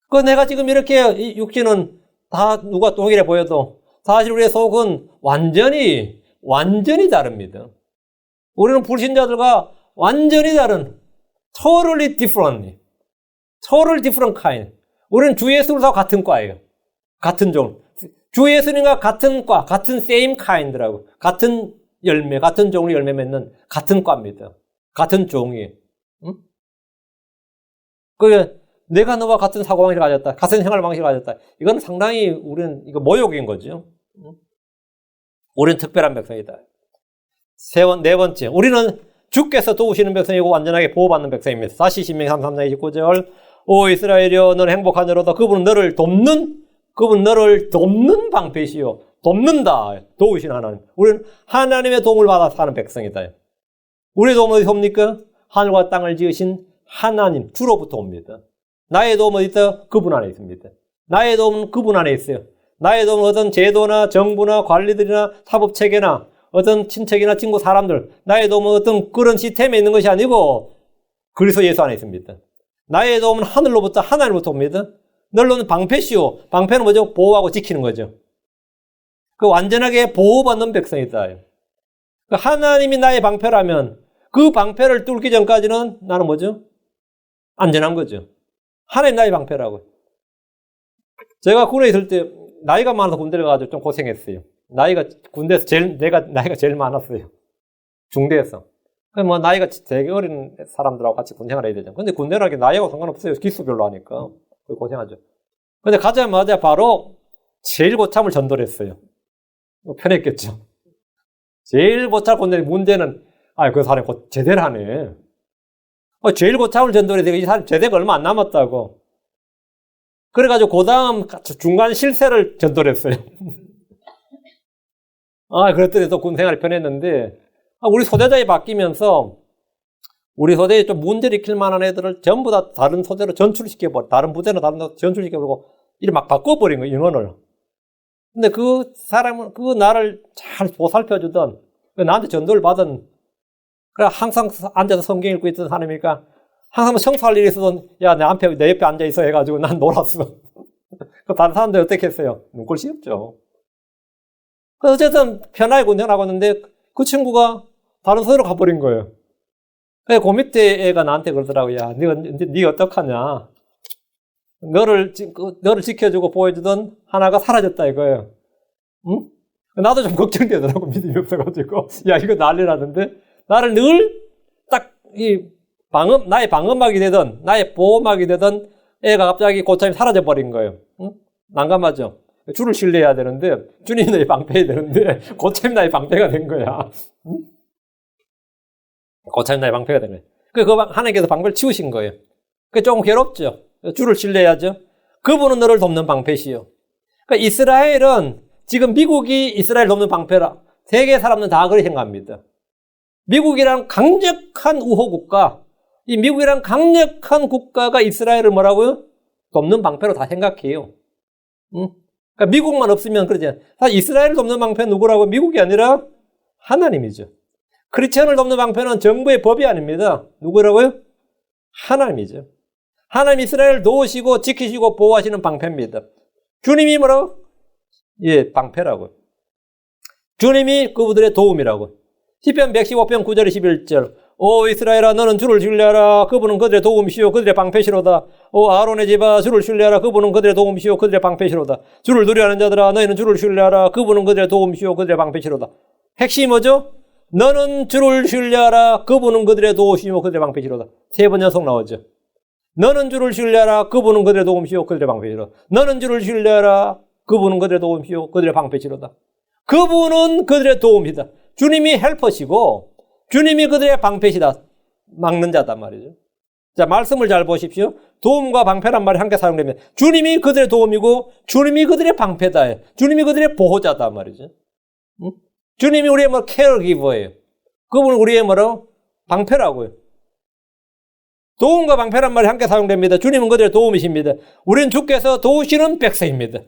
그 내가 지금 이렇게 이 육신은 다 누가 동일해 보여도 사실 우리의 속은 완전히 다릅니다. 우리는 불신자들과 완전히 다른 totally different kind. 우리는 주 예수님과 같은 과예요. 같은 종. 주 예수님과 같은 과, 같은 same kind라고. 같은 열매, 같은 종류 열매 맺는 같은 과입니다. 같은 종이. 응? 내가 너와 같은 사고방식을 가졌다. 같은 생활 방식을 가졌다. 이건 상당히 우리는 이거 모욕인 거죠. 응? 우리는 특별한 백성이다. 네 번째, 우리는 주께서 도우시는 백성이고 완전하게 보호받는 백성입니다. 다시 신명기 33장 29절. 오 이스라엘이여 너는 행복한 자로다. 그분은 너를 돕는 방패시요. 돕는다. 도우시는 하나님. 우리는 하나님의 도움을 받아 사는 백성이다. 우리의 도움은 어디서 옵니까? 하늘과 땅을 지으신 하나님 주로부터 옵니다. 나의 도움은 어디서? 그분 안에 있습니다. 나의 도움은 그분 안에 있어요. 나의 도움은 어떤 제도나 정부나 관리들이나 사법체계나 어떤 친척이나 친구 사람들, 나의 도움은 어떤 그런 시스템에 있는 것이 아니고 그리스도 예수 안에 있습니다. 나의 도움은 하늘로부터 하나님부터 옵니다. 너는 방패시오. 방패는 뭐죠? 보호하고 지키는 거죠. 그 완전하게 보호받는 백성이다. 그 하나님이 나의 방패라면 그 방패를 뚫기 전까지는 나는 뭐죠? 안전한 거죠. 하나님 나의 방패라고. 제가 군에 있을 때 나이가 많아서 군대를 가가지고 좀 고생했어요. 군대에서 나이가 제일 많았어요. 중대에서. 나이가 되게 어린 사람들하고 같이 군 생활을 해야 되잖아요. 근데 군대라는 게 나이하고 상관없어요. 기수별로 하니까. 고생하죠. 근데 가자마자 바로 제일 고참을 전도를 했어요. 편했겠죠. 제일 고참 군대 문제는, 그 사람이 곧 제대를 하네. 제일 고참을 전도를 해서 이 사람 제대가 얼마 안 남았다고. 그래가지고 그 다음 중간 실세를 전도를 했어요. 그랬더니 또 군 생활이 편했는데, 우리 소대장이 바뀌면서, 우리 소대에 좀 문제를 일으킬 만한 애들을 전부 다 다른 소대로 전출시켜버려. 다른 부대로 다른 데 전출시켜버리고, 이렇게 막 바꿔버린 거예요, 인원을. 근데 그 사람은, 나를 잘 보살펴주던, 나한테 전도를 받은, 그래, 항상 앉아서 성경 읽고 있던 사람이니까, 항상 청소할 일이 있어도, 야, 내 옆에 앉아있어 해가지고 난 놀았어. 다른 사람들 어떻게 했어요? 눈꼴 씌었죠. 그래서 어쨌든 편하게 운전하고 있는데 그 친구가 다른 소대로 가버린 거예요. 그래서 그 밑에 애가 나한테 그러더라고요. 야, 네가 어떡하냐. 너를 지켜주고 보여주던 하나가 사라졌다 이거예요. 응? 나도 좀 걱정되더라고, 믿음이 없어가지고. 야, 이거 난리라는데. 나를 늘 딱 나의 방어막이 되던, 나의 보호막이 되던 애가 갑자기 고참이 사라져버린 거예요. 응? 난감하죠? 주를 신뢰해야 되는데, 주님이 나의 방패해야 되는데, 고참이 나의 방패가 된 거야. 응? 고참이 나의 방패가 된 거예요. 하나님께서 방패를 치우신 거예요. 그게 조금 괴롭죠? 주를 신뢰해야죠? 그분은 너를 돕는 방패시요. 그러니까 이스라엘은, 지금 미국이 이스라엘 돕는 방패라. 세계 사람들은 다 그렇게 생각합니다. 미국이란 강력한 우호국가, 이 미국이란 강력한 국가가 이스라엘을 뭐라고요? 돕는 방패로 다 생각해요. 응? 그러니까 미국만 없으면 그러지. 사실 이스라엘을 돕는 방패는 누구라고? 미국이 아니라 하나님이죠. 크리스천을 돕는 방패는 정부의 법이 아닙니다. 누구라고요? 하나님이죠. 하나님 이스라엘을 도우시고 지키시고 보호하시는 방패입니다. 주님이 뭐라고? 예, 방패라고요. 주님이 그분들의 도움이라고. 시편 115편 9절 11절. 오 이스라엘아 너는 주를 신뢰하라. 그분은 그들의 도움이시오 그들의 방패시로다. 오 아론의 집아 주를 신뢰하라. 그분은 그들의 도움이시오 그들의 방패시로다. 주를 두려워하는 자들아 너희는 주를 신뢰하라. 그분은 그들의 도움이시오 그들의 방패시로다. 핵심이 뭐죠? 너는 주를 신뢰하라. 그분은 그들의 도움이시오 그들의 방패시로다. 3번 연속 나오죠. 너는 주를 신뢰하라. 그분은 그들의 도움이시오 그들의 방패시로다. 너는 주를 신뢰하라. 그분은 그들의 도움이시오 그들의 방패시로다. 그분은 그들의 도움이다. 주님이 헬퍼시고 주님이 그들의 방패시다. 막는 자단 말이죠. 자, 말씀을 잘 보십시오. 도움과 방패란 말이 함께 사용됩니다. 주님이 그들의 도움이고 주님이 그들의 방패다. 주님이 그들의 보호자다 말이죠. 주님이 우리의 케어기버예요. 그분은 우리의 방패라고요. 도움과 방패란 말이 함께 사용됩니다. 주님은 그들의 도움이십니다. 우리는 주께서 도우시는 백성입니다.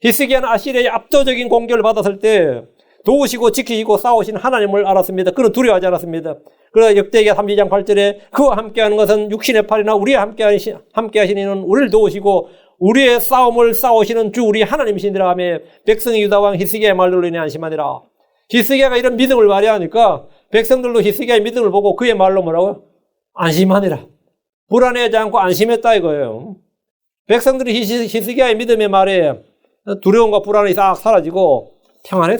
히스기야는 아시리아의 압도적인 공격을 받았을 때 도우시고 지키시고 싸우신 하나님을 알았습니다. 그는 두려워하지 않았습니다. 그러나 역대기야 32장 8절에 그와 함께하는 것은 육신의 팔이나 우리와 함께하시는 이는 우리를 도우시고 우리의 싸움을 싸우시는 주 우리 하나님이시니라 하며 백성이 유다왕 히스기야의 말들로 인해 안심하니라. 히스기야가 이런 믿음을 발휘하니까 백성들도 히스기야의 믿음을 보고 그의 말로 뭐라고요? 안심하니라. 불안해하지 않고 안심했다 이거예요. 백성들이 히스기야의 믿음의 말에 두려움과 불안이 싹 사라지고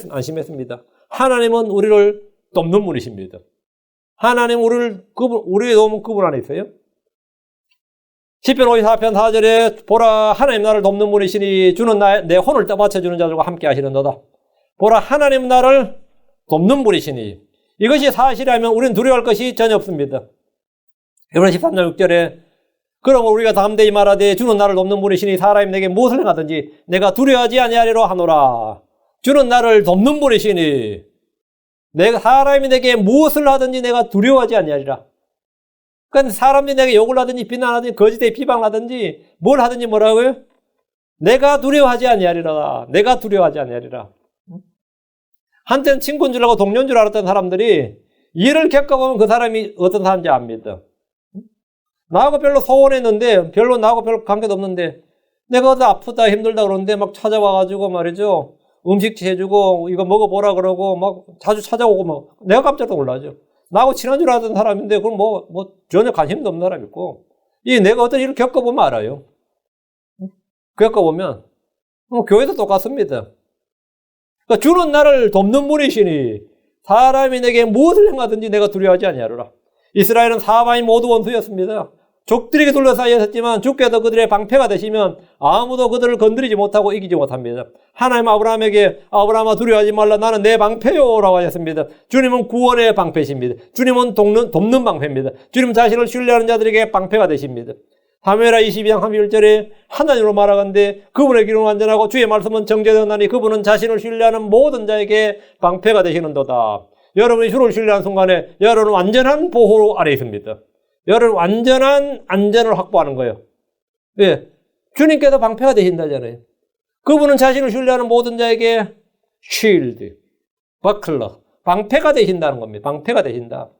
안심했습니다. 하나님은 우리를 돕는 분이십니다. 하나님 우리의 도움은 그분 안에 있어요. 시편 54편 4절에 보라 하나님 나를 돕는 분이시니 주는 내 혼을 떠받쳐주는 자들과 함께 하시는도다. 보라 하나님 나를 돕는 분이시니 이것이 사실이라면 우리는 두려워할 것이 전혀 없습니다. 에브레서 13장 6절에 그러므로 우리가 담대히 말하되 주는 나를 돕는 분이시니 사람이 내게 무엇을 행하든지 내가 두려워하지 아니하리로 하노라. 주는 나를 돕는 분이시니 사람이 내게 무엇을 하든지 내가 두려워하지 아니하리라. 그러니까 사람들이 내게 욕을 하든지 비난하든지 거짓에 비방을 하든지 뭘 하든지 뭐라고요? 내가 두려워하지 아니하리라. 내가 두려워하지 아니하리라. 한때는 친구인 줄 알고 동료인 줄 알았던 사람들이 일을 겪어보면 그 사람이 어떤 사람인지 압니다. 나하고 별로 소원했는데 나하고 별로 관계도 없는데 내가 어디 아프다 힘들다 그러는데 막 찾아와가지고 말이죠. 음식 해주고 이거 먹어보라 그러고 막 자주 찾아오고 내가 깜짝 놀라죠. 나하고 친한 줄 알았던 사람인데 그럼 전혀 관심도 없는 사람이 있고 내가 어떤 일을 겪어보면 알아요. 겪어보면 교회도 똑같습니다. 그러니까 주는 나를 돕는 분이시니 사람이 내게 무엇을 행하든지 내가 두려워하지 아니하리라. 이스라엘은 사방이 모두 원수였습니다. 족들에게 둘러싸여 있었지만 주께서 그들의 방패가 되시면 아무도 그들을 건드리지 못하고 이기지 못합니다. 하나님 아브라함에게 아브라함아 두려워하지 말라 나는 내 방패요라고 하셨습니다. 주님은 구원의 방패십니다. 주님은 돕는 방패입니다. 주님 자신을 신뢰하는 자들에게 방패가 되십니다. 사무엘하 22장 31절에 하나님으로 말하건대 그분의 길은 완전하고 주의 말씀은 정죄되었나니 그분은 자신을 신뢰하는 모든 자에게 방패가 되시는도다. 여러분이 주를 신뢰하는 순간에 여러분은 완전한 보호 아래 있습니다. 여러분 완전한 안전을 확보하는 거예요. 왜? 주님께서 방패가 되신다잖아요. 그분은 자신을 신뢰하는 모든 자에게 쉴드, 버클러, 방패가 되신다는 겁니다. 방패가 되신다.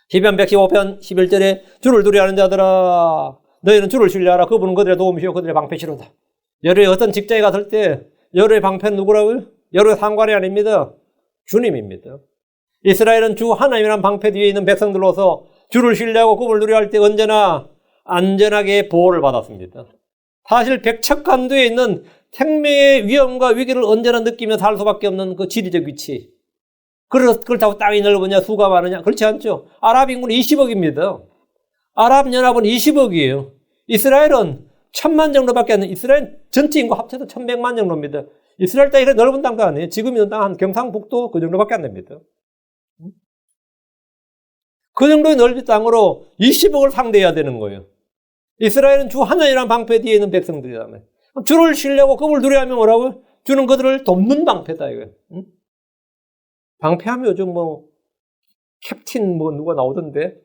시편 115편 11절에 주를 두려워하는 자들아 너희는 주를 신뢰하라. 그분은 그들의 도움이시오 그들의 방패시로다. 여러분이 어떤 직장에 갔을 때 여러분의 방패는 누구라고요? 여러분의 상관이 아닙니다. 주님입니다. 이스라엘은 주 하나님이란 방패 뒤에 있는 백성들로서 주를 신뢰하고 그분을 두려워할 때 언제나 안전하게 보호를 받았습니다. 사실 백척간두에 있는 생명의 위험과 위기를 언제나 느끼며 살 수밖에 없는 그 지리적 위치. 그렇다고 땅이 넓으냐 수가 많으냐 그렇지 않죠. 아랍 인구는 20억입니다. 아랍 연합은 20억이에요. 이스라엘은 1000만 정도밖에 안 돼요. 이스라엘 전체 인구 합쳐서 1100만 정도입니다. 이스라엘 땅이 넓은 땅도 아니에요. 지금 있는 땅 한 경상북도 그 정도밖에 안 됩니다. 그 정도의 넓은 땅으로 20억을 상대해야 되는 거예요. 이스라엘은 주 하나님이라는 방패 뒤에 있는 백성들이잖아요. 주를 신뢰하고 그분을 두려워하면 뭐라고요? 주는 그들을 돕는 방패다 이거예요. 방패하면 요즘 캡틴 누가 나오던데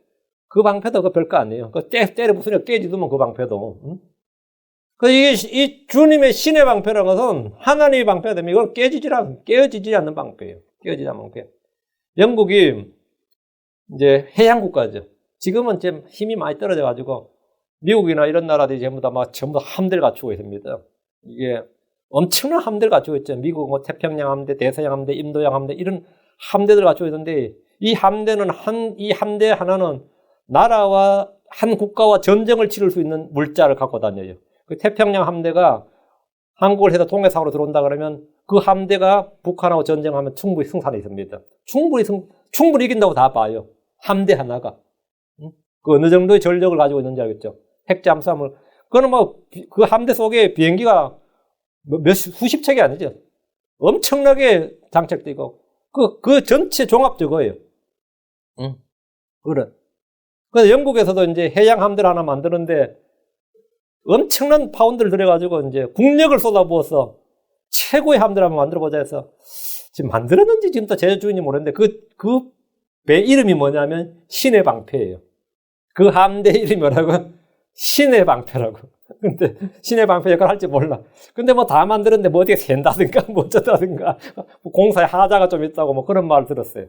그 방패도 그 별거 아니에요. 그 때려 부수면 깨지더만 그 방패도. 이게 이 주님의 신의 방패라는 것은 하나님의 방패가 되면 이건 깨어지지 않는 방패예요. 깨어지지 않는 방패. 영국이 이제 해양 국가죠. 지금은 좀 힘이 많이 떨어져가지고 미국이나 이런 나라들이 전부 다 함대를 갖추고 있습니다. 이게 엄청난 함대를 갖추고 있죠. 미국 태평양 함대, 대서양 함대, 인도양 함대 이런 함대들을 갖추고 있는데 이 함대는 이 함대 하나는 나라와 한 국가와 전쟁을 치를 수 있는 물자를 갖고 다녀요. 그 태평양 함대가 한국을 해서 동해상으로 들어온다 그러면 그 함대가 북한하고 전쟁하면 충분히 승산이 있습니다. 충분히 이긴다고 다 봐요. 함대 하나가. 그 어느 정도의 전력을 가지고 있는지 알겠죠? 핵잠수함을. 그거는 그 함대 속에 비행기가 수십 척이 아니죠. 엄청나게 장착되고, 그 전체 종합 저거예요. 응? 그래. 그래서 영국에서도 이제 해양함대를 하나 만드는데 엄청난 파운드를 들여가지고 이제 국력을 쏟아부어서 최고의 함대를 한번 만들어보자 해서 지금 만들었는지 지금 또 제조 중인지 모르겠는데 그 배 이름이 뭐냐면 신의 방패예요. 그 함대 이름이 뭐라고? 신의 방패라고. 근데 신의 방패 역할을 할지 몰라. 근데 뭐 다 만들었는데 뭐 어떻게 샌다든가 뭐 어쩌다든가 공사에 하자가 좀 있다고 뭐 그런 말을 들었어요.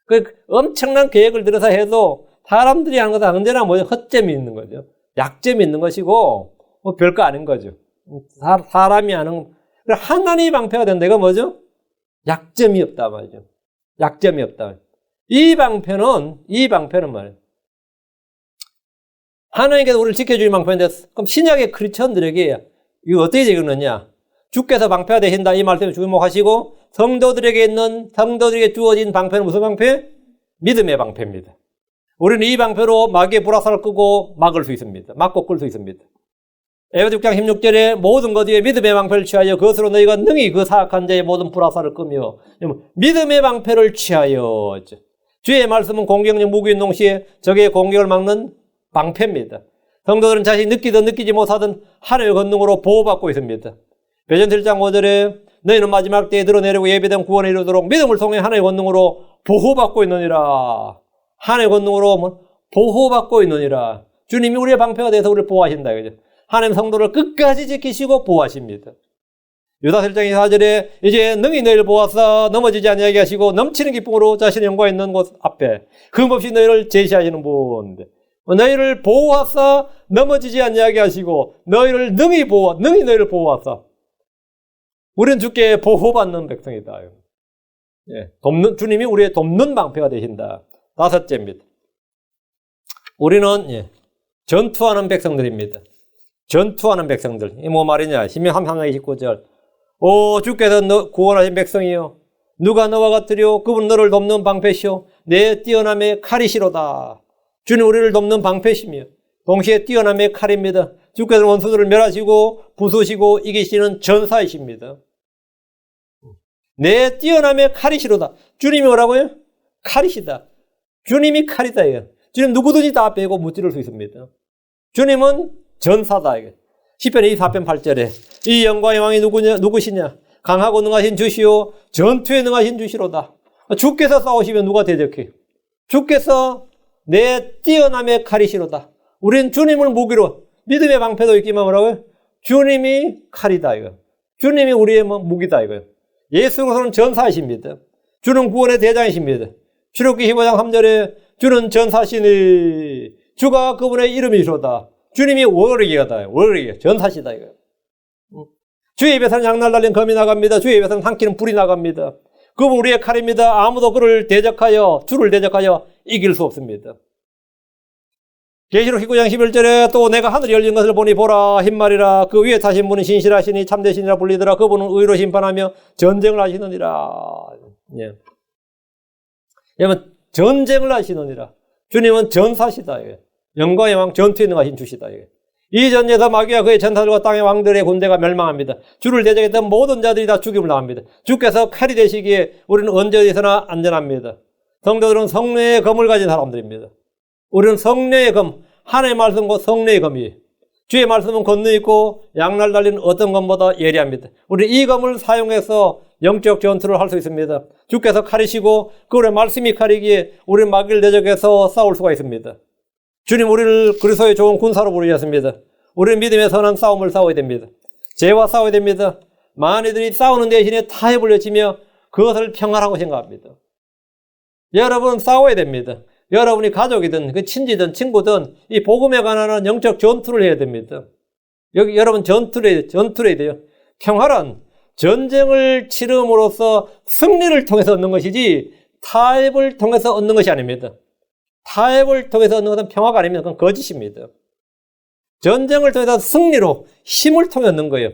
그 엄청난 계획을 들여서 해도 사람들이 하는 것은 언제나 뭐 허점이 있는 거죠. 약점이 있는 것이고 뭐 별거 아닌 거죠. 사람이 하는 하나님의 방패가 된다. 이거 뭐죠? 약점이 없다 말이죠. 약점이 없다. 이 방패는 말이에요. 하나님께서 우리를 지켜주는 방패인데, 그럼 신약의 크리스천들에게 이거 어떻게 적용하느냐? 주께서 방패가 되신다 이 말씀에 주목하시고 성도들에게 주어진 방패는 무슨 방패? 믿음의 방패입니다. 우리는 이 방패로 마귀의 불화살을 끄고 막을 수 있습니다. 막고 끌 수 있습니다. 에베소 6장 16절에 모든 것 위에 믿음의 방패를 취하여 그것으로 너희가 능히 그 사악한 자의 모든 불화살을 끄며 믿음의 방패를 취하여. 주의 말씀은 공격력 무기인 동시에 적의 공격을 막는 방패입니다. 성도들은 자신이 느끼든 느끼지 못하든 하늘의 권능으로 보호받고 있습니다. 베드로전서 1장 5절에 너희는 마지막 때에 드러내려고 예비된 구원에 이르도록 믿음을 통해 하늘의 권능으로 보호받고 있느니라. 하늘의 권능으로 보호받고 있느니라. 주님이 우리의 방패가 돼서 우리를 보호하신다. 그죠? 하나님 성도를 끝까지 지키시고 보호하십니다. 유다서 1장 4절에 이제 능히 너희를 보호하사 넘어지지 아니하게 하시고 넘치는 기쁨으로 자신의 영광 있는 곳 앞에 흠없이 너희를 제시하시는 분. 너희를 보호하사 넘어지지 아니하게 하시고 너희를 능히 너희를 보호하사. 우리는 주께 보호받는 백성이다. 예, 주님이 우리의 돕는 방패가 되신다. 다섯째입니다. 우리는 전투하는 백성들입니다. 전투하는 백성들. 이 뭐 말이냐? 신명 3장 29절. 오 주께서 구원하신 백성이요 누가 너와 같으리요 그분 너를 돕는 방패시오 내 뛰어남의 칼이시로다. 주님 우리를 돕는 방패시며 동시에 뛰어남의 칼입니다. 주께서 원수들을 멸하시고 부수시고 이기시는 전사이십니다. 내 뛰어남의 칼이시로다. 주님이 뭐라고요? 칼이시다. 주님이 칼이다. 이거. 주님 누구든지 다 빼고 무찌를 수 있습니다. 주님은 전사다. 이게. 시편 24편 8절에 이 영광의 왕이 누구시냐? 강하고 능하신 주시오 전투에 능하신 주시로다. 주께서 싸우시면 누가 대적해? 주께서 내 뛰어남의 칼이시로다. 우리는 주님을 무기로 믿음의 방패도 있지만 뭐라고요? 주님이 칼이다. 이거. 주님이 우리의 무기다. 이거. 예수로서는 전사이십니다. 주는 구원의 대장이십니다. 출애굽기 15장 3절에 주는 전사시니 주가 그분의 이름이시로다. 주님이 월이다. 월이 전사시다. 이거. 주의 입에서는 양날 달린 검이 나갑니다. 주의 입에서는 삼키는 불이 나갑니다. 그분 우리의 칼입니다. 아무도 주를 대적하여 이길 수 없습니다. 계시록 19장 11절에 또 내가 하늘이 열린 것을 보니 보라 흰말이라 그 위에 타신 분은 신실하시니 참되시니라 불리더라. 그분은 의로 심판하며 전쟁을 하시느니라. 예. 여러분 전쟁을 하시느니라. 주님은 전사시다. 영광의 왕 전투에 능하신 주시다. 이 전쟁에서 마귀와 그의 전사들과 땅의 왕들의 군대가 멸망합니다. 주를 대적했던 모든 자들이 다 죽임을 당합니다. 주께서 칼이 되시기에 우리는 언제 어디서나 안전합니다. 성도들은 성령의 검을 가진 사람들입니다. 우리는 성령의 검, 하나님의 말씀과 성령의 검이에요. 주의 말씀은 권능 있고 양날 달린 어떤 검보다 예리합니다. 우리 이 검을 사용해서 영적 전투를 할 수 있습니다. 주께서 칼이시고 그분의 말씀이 칼이기에 우리는 마귀를 대적해서 싸울 수가 있습니다. 주님 우리를 그리스도의 좋은 군사로 부르셨습니다. 우리는 믿음의 선한 싸움을 싸워야 됩니다. 죄와 싸워야 됩니다. 많은 이들이 싸우는 대신에 타협을 외치며 그것을 평화라고 생각합니다. 여러분 싸워야 됩니다. 여러분이 가족이든 그 친지든 친구든 이 복음에 관한 영적 전투를 해야 됩니다. 여러분 전투를 해야 돼요. 평화란 전쟁을 치름으로써 승리를 통해서 얻는 것이지 타협을 통해서 얻는 것이 아닙니다. 타협을 통해서 얻는 것은 평화가 아닙니다. 그건 거짓입니다. 전쟁을 통해서 승리로 힘을 통해 얻는 거예요.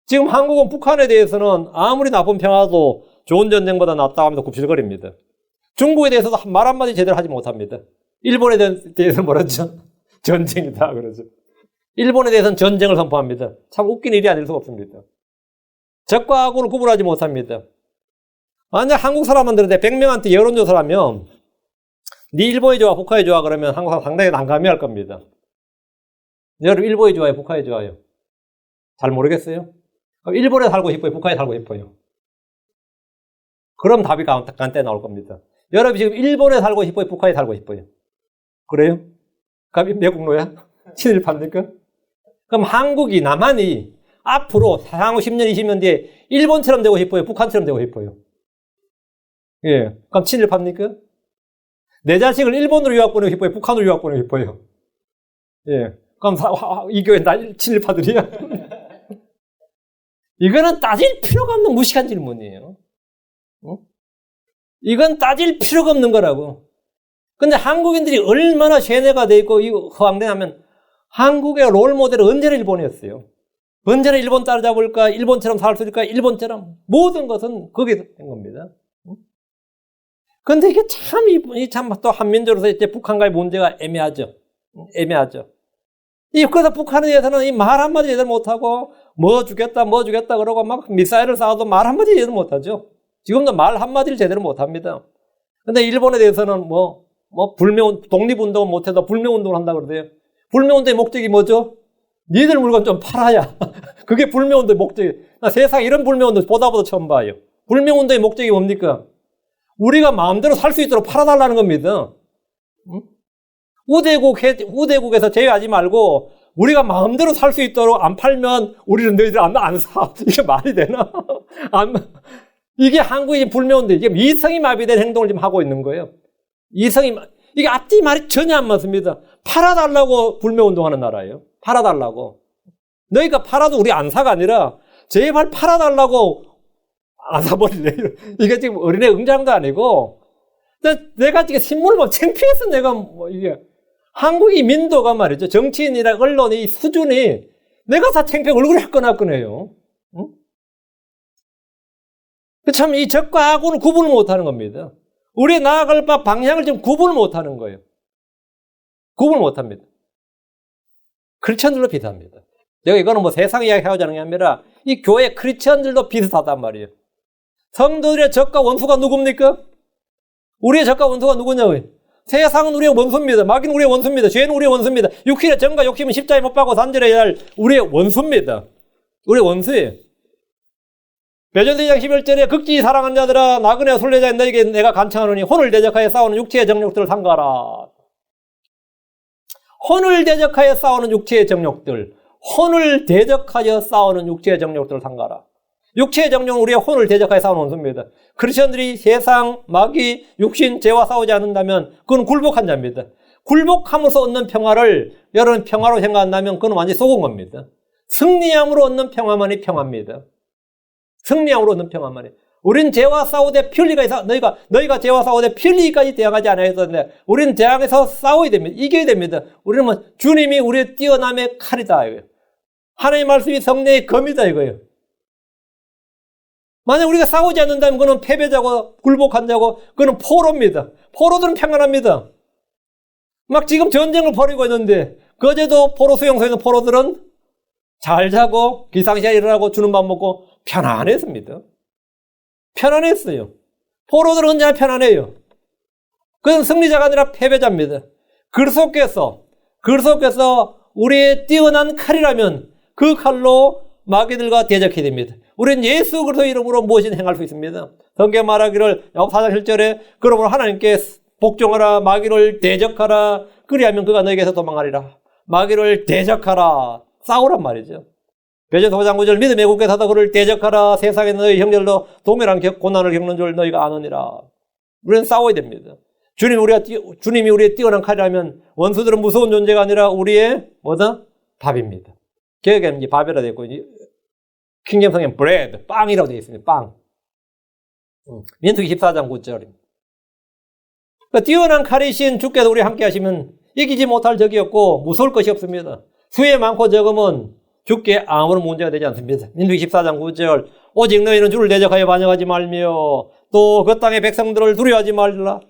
지금 한국은 북한에 대해서는 아무리 나쁜 평화도 좋은 전쟁보다 낫다고 하면서 굽실거립니다. 중국에 대해서도 말 한마디 제대로 하지 못합니다. 일본에 대해서는 뭐랬죠? 전쟁이다 그러죠. 일본에 대해서는 전쟁을 선포합니다. 참 웃긴 일이 아닐 수가 없습니다. 적과 악을 구분하지 못합니다. 만약 한국 사람들한테 100명한테 여론조사를 하면 네 일본이 좋아, 북한이 좋아 그러면 항상 상당히 난감해할 겁니다. 여러분 일본이 좋아요, 북한이 좋아요? 잘 모르겠어요? 그럼 일본에 살고 싶어요, 북한에 살고 싶어요? 그럼 답이 간단히 나올 겁니다. 여러분 지금 일본에 살고 싶어요, 북한에 살고 싶어요? 그래요? 그럼 매국노야? 친일파입니까? 그럼 한국이, 남한이 앞으로 향후 10년, 20년 뒤에 일본처럼 되고 싶어요, 북한처럼 되고 싶어요? 예. 그럼 친일파입니까? 내 자식을 일본으로 유학 보내고 싶어요, 북한으로 유학 보내고 싶어요? 예. 그럼 이 교회 친일파들이야? 이거는 따질 필요가 없는 무식한 질문이에요. 이건 따질 필요가 없는 거라고. 근데 한국인들이 얼마나 세뇌가 돼 있고 허황되냐면 한국의 롤모델은 언제나 일본이었어요. 언제나 일본 따라잡을까, 일본처럼 살 수 있을까, 일본처럼 모든 것은 거기서 된 겁니다. 근데 이게 참 또 한민족으로서 이제 북한과의 문제가 애매하죠. 그래서 북한에 대해서는 이 말 한마디 제대로 못하고 뭐 주겠다 그러고 막 미사일을 쏴도 말 한마디 제대로 못하죠. 지금도 말 한마디를 제대로 못합니다. 근데 일본에 대해서는 독립운동은 못해도 불매운동을 한다 그러대요. 불매운동의 목적이 뭐죠? 니들 물건 좀 팔아야. 그게 불매운동의 목적이. 나 세상에 이런 불매운동 보다 처음 봐요. 불매운동의 목적이 뭡니까? 우리가 마음대로 살 수 있도록 팔아달라는 겁니다. 응? 우대국에서 제외하지 말고 우리가 마음대로 살 수 있도록 안 팔면 우리는 너희들 안 사. 이게 말이 되나? 이게 한국의 불매운동, 이게 이성이 마비된 행동을 지금 하고 있는 거예요. 이게 앞뒤 말이 전혀 안 맞습니다. 팔아달라고 불매운동하는 나라예요. 팔아달라고. 너희가 팔아도 우리 안 사가 아니라 제발 팔아달라고 안 사버리네. 이게 지금 어린애 응장도 아니고 내가 지금 신문을 보면 창피해서 이게 한국이 민도가 말이죠. 정치인이나 언론의 수준이 내가 다 창피해 얼굴에 화끈화끈해요. 응? 참 이 적과 악을 구분을 못하는 겁니다. 우리 나아갈 방향을 지금 구분을 못하는 거예요. 구분을 못합니다. 크리스천들도 비슷합니다. 내가 이거는 세상 이야기 하자는 게 아니라 이 교회 크리스천들도 비슷하단 말이에요. 성도들의 적과 원수가 누굽니까? 우리의 적과 원수가 누구냐고요? 세상은 우리의 원수입니다. 마귀는 우리의 원수입니다. 죄는 우리의 원수입니다. 육신의 정과 욕심은 십자가에 못 박고 단절해야 할 우리의 원수입니다. 우리의 원수예요. 베드로서 2장 11절에 극진히 사랑하는 자들아 나그네와 순례자인 너에게 내가 간청하노니 혼을 대적하여 싸우는 육체의 정욕들을 삼가라. 혼을 대적하여 싸우는 육체의 정욕들. 혼을 대적하여 싸우는 육체의 정욕들을 삼가라. 육체의 정욕은 우리의 혼을 대적하여 싸우는 원수입니다. 크리스천들이 세상, 마귀, 육신, 죄와 싸우지 않는다면 그건 굴복한 자입니다. 굴복함으로써 얻는 평화를 여러분 평화로 생각한다면 그건 완전히 속은 겁니다. 승리함으로 얻는 평화만이 평화입니다. 승리함으로 얻는 평화만이. 우린 죄와 싸우되 편리가 있어. 너희가 죄와 싸우되 편리까지 대항하지 않아야 되는데 우리는 대항해서 싸워야 됩니다. 이겨야 됩니다. 우리는 주님이 우리의 뛰어남의 칼이다 이거예요. 하나님의 말씀이 성령의 검이다 이거예요. 만약 우리가 싸우지 않는다면 그는 패배자고 굴복한 자고 그는 포로입니다. 포로들은 평안합니다. 막 지금 전쟁을 벌이고 있는데 그제도 포로 수용소에 있는 포로들은 잘 자고 기상시간에 일어나고 주는 밥 먹고 편안했습니다. 편안했어요. 포로들은 언제나 편안해요. 그건 승리자가 아니라 패배자입니다. 글 속에서 우리의 뛰어난 칼이라면 그 칼로 마귀들과 대적해야 됩니다. 우리는 예수 그리스도 이름으로 무엇이든 행할 수 있습니다. 성경 말하기를 야고보 4장 7절에 그러므로 하나님께 복종하라 마귀를 대적하라 그리하면 그가 너에게서 도망하리라. 마귀를 대적하라 싸우란 말이죠. 베드로서 5장 9절 믿음의 굳게 서서 그를 대적하라 세상에 너희 형제들도 동일한 고난을 겪는 줄 너희가 아느니라. 우리는 싸워야 됩니다. 주님이 우리의 뛰어난 칼이라면 원수들은 무서운 존재가 아니라 우리의 밥입니다. 개혁에는 이제 밥이라 되어 있고 킹제임스는 bread, 빵이라고 되어 있습니다. 빵. 민수기 14장 9절입니다. 그러니까 뛰어난 칼이신 주께서 우리 함께 하시면 이기지 못할 적이 없고 무서울 것이 없습니다. 수에 많고 적음은 주께 아무런 문제가 되지 않습니다. 민수기 14장 9절 오직 너희는 주를 대적하여 반역하지 말며 또 그 땅의 백성들을 두려워하지 말라.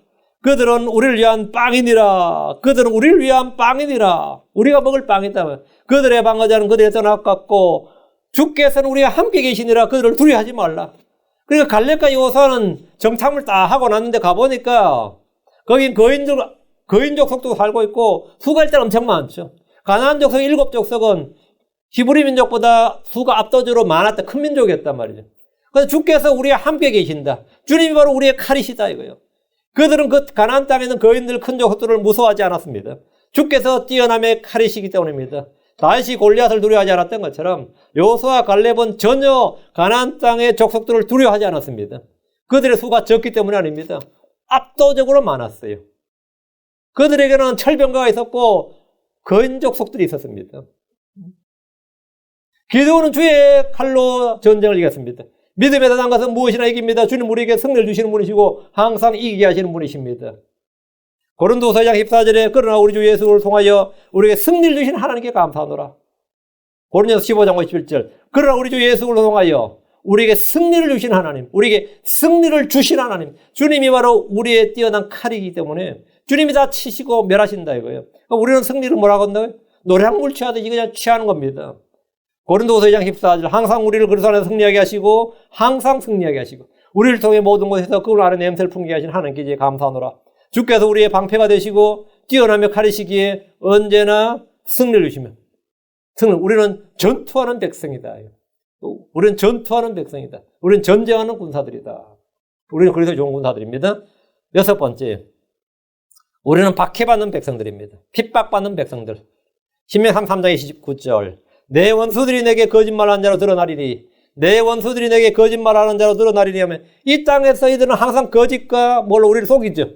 그들은 우리를 위한 빵이니라. 그들은 우리를 위한 빵이니라. 우리가 먹을 빵이다. 그들의 방어자는 그들의 떠나갔고 주께서는 우리와 함께 계시니라. 그들을 두려워하지 말라. 그러니까 갈렙과 여호수아는 정탐을 다 하고 났는데 가보니까 거긴 거인 족속도 살고 있고 수가 일단 엄청 많죠. 가나안 족속 7족속은 히브리 민족보다 수가 압도적으로 많았다. 큰 민족이었단 말이죠. 그래서 주께서 우리와 함께 계신다. 주님이 바로 우리의 칼이시다 이거예요. 그들은 그 가나안 땅에 있는 거인들 큰 족속들을 무서워하지 않았습니다. 주께서 뛰어남의 칼이시기 때문입니다. 다윗이 골리앗을 두려워하지 않았던 것처럼 여호수아와 갈렙은 전혀 가나안 땅의 족속들을 두려워하지 않았습니다. 그들의 수가 적기 때문이 아닙니다. 압도적으로 많았어요. 그들에게는 철병가가 있었고 거인 족속들이 있었습니다. 기드온은 주의 칼로 전쟁을 이겼습니다. 믿음에 대한 것은 무엇이나 이깁니다. 주님 우리에게 승리를 주시는 분이시고 항상 이기게 하시는 분이십니다. 고린도서 2장 14절에 그러나 우리 주 예수를 통하여 우리에게 승리를 주신 하나님께 감사하노라. 고린도서 15장 57절 그러나 우리 주 예수를 통하여 우리에게 승리를 주신 하나님, 우리에게 승리를 주신 하나님, 주님이 바로 우리의 뛰어난 칼이기 때문에 주님이 다 치시고 멸하신다 이거예요. 그러니까 우리는 승리를 뭐라고 한다고요? 노량물 취하듯이 그냥 취하는 겁니다. 고린도서 2장 14절 항상 우리를 그리스도 안에서 승리하게 하시고 항상 승리하게 하시고 우리를 통해 모든 곳에서 그걸 아는 냄새를 풍기게 하신 하나님께 이제 감사하노라. 주께서 우리의 방패가 되시고 뛰어나며 칼이시기에 언제나 승리를 주시면 우리는 전투하는 백성이다. 우리는 전투하는 백성이다. 우리는 전쟁하는 군사들이다. 우리는 그래서 좋은 군사들입니다. 6번째, 우리는 박해받는 백성들입니다. 핍박받는 백성들. 신명기 3장 29절 내 원수들이 내게 거짓말하는 자로 드러나리니 내 원수들이 내게 거짓말하는 자로 드러나리니 하면 이 땅에서 이들은 항상 거짓과 뭘로 우리를 속이죠.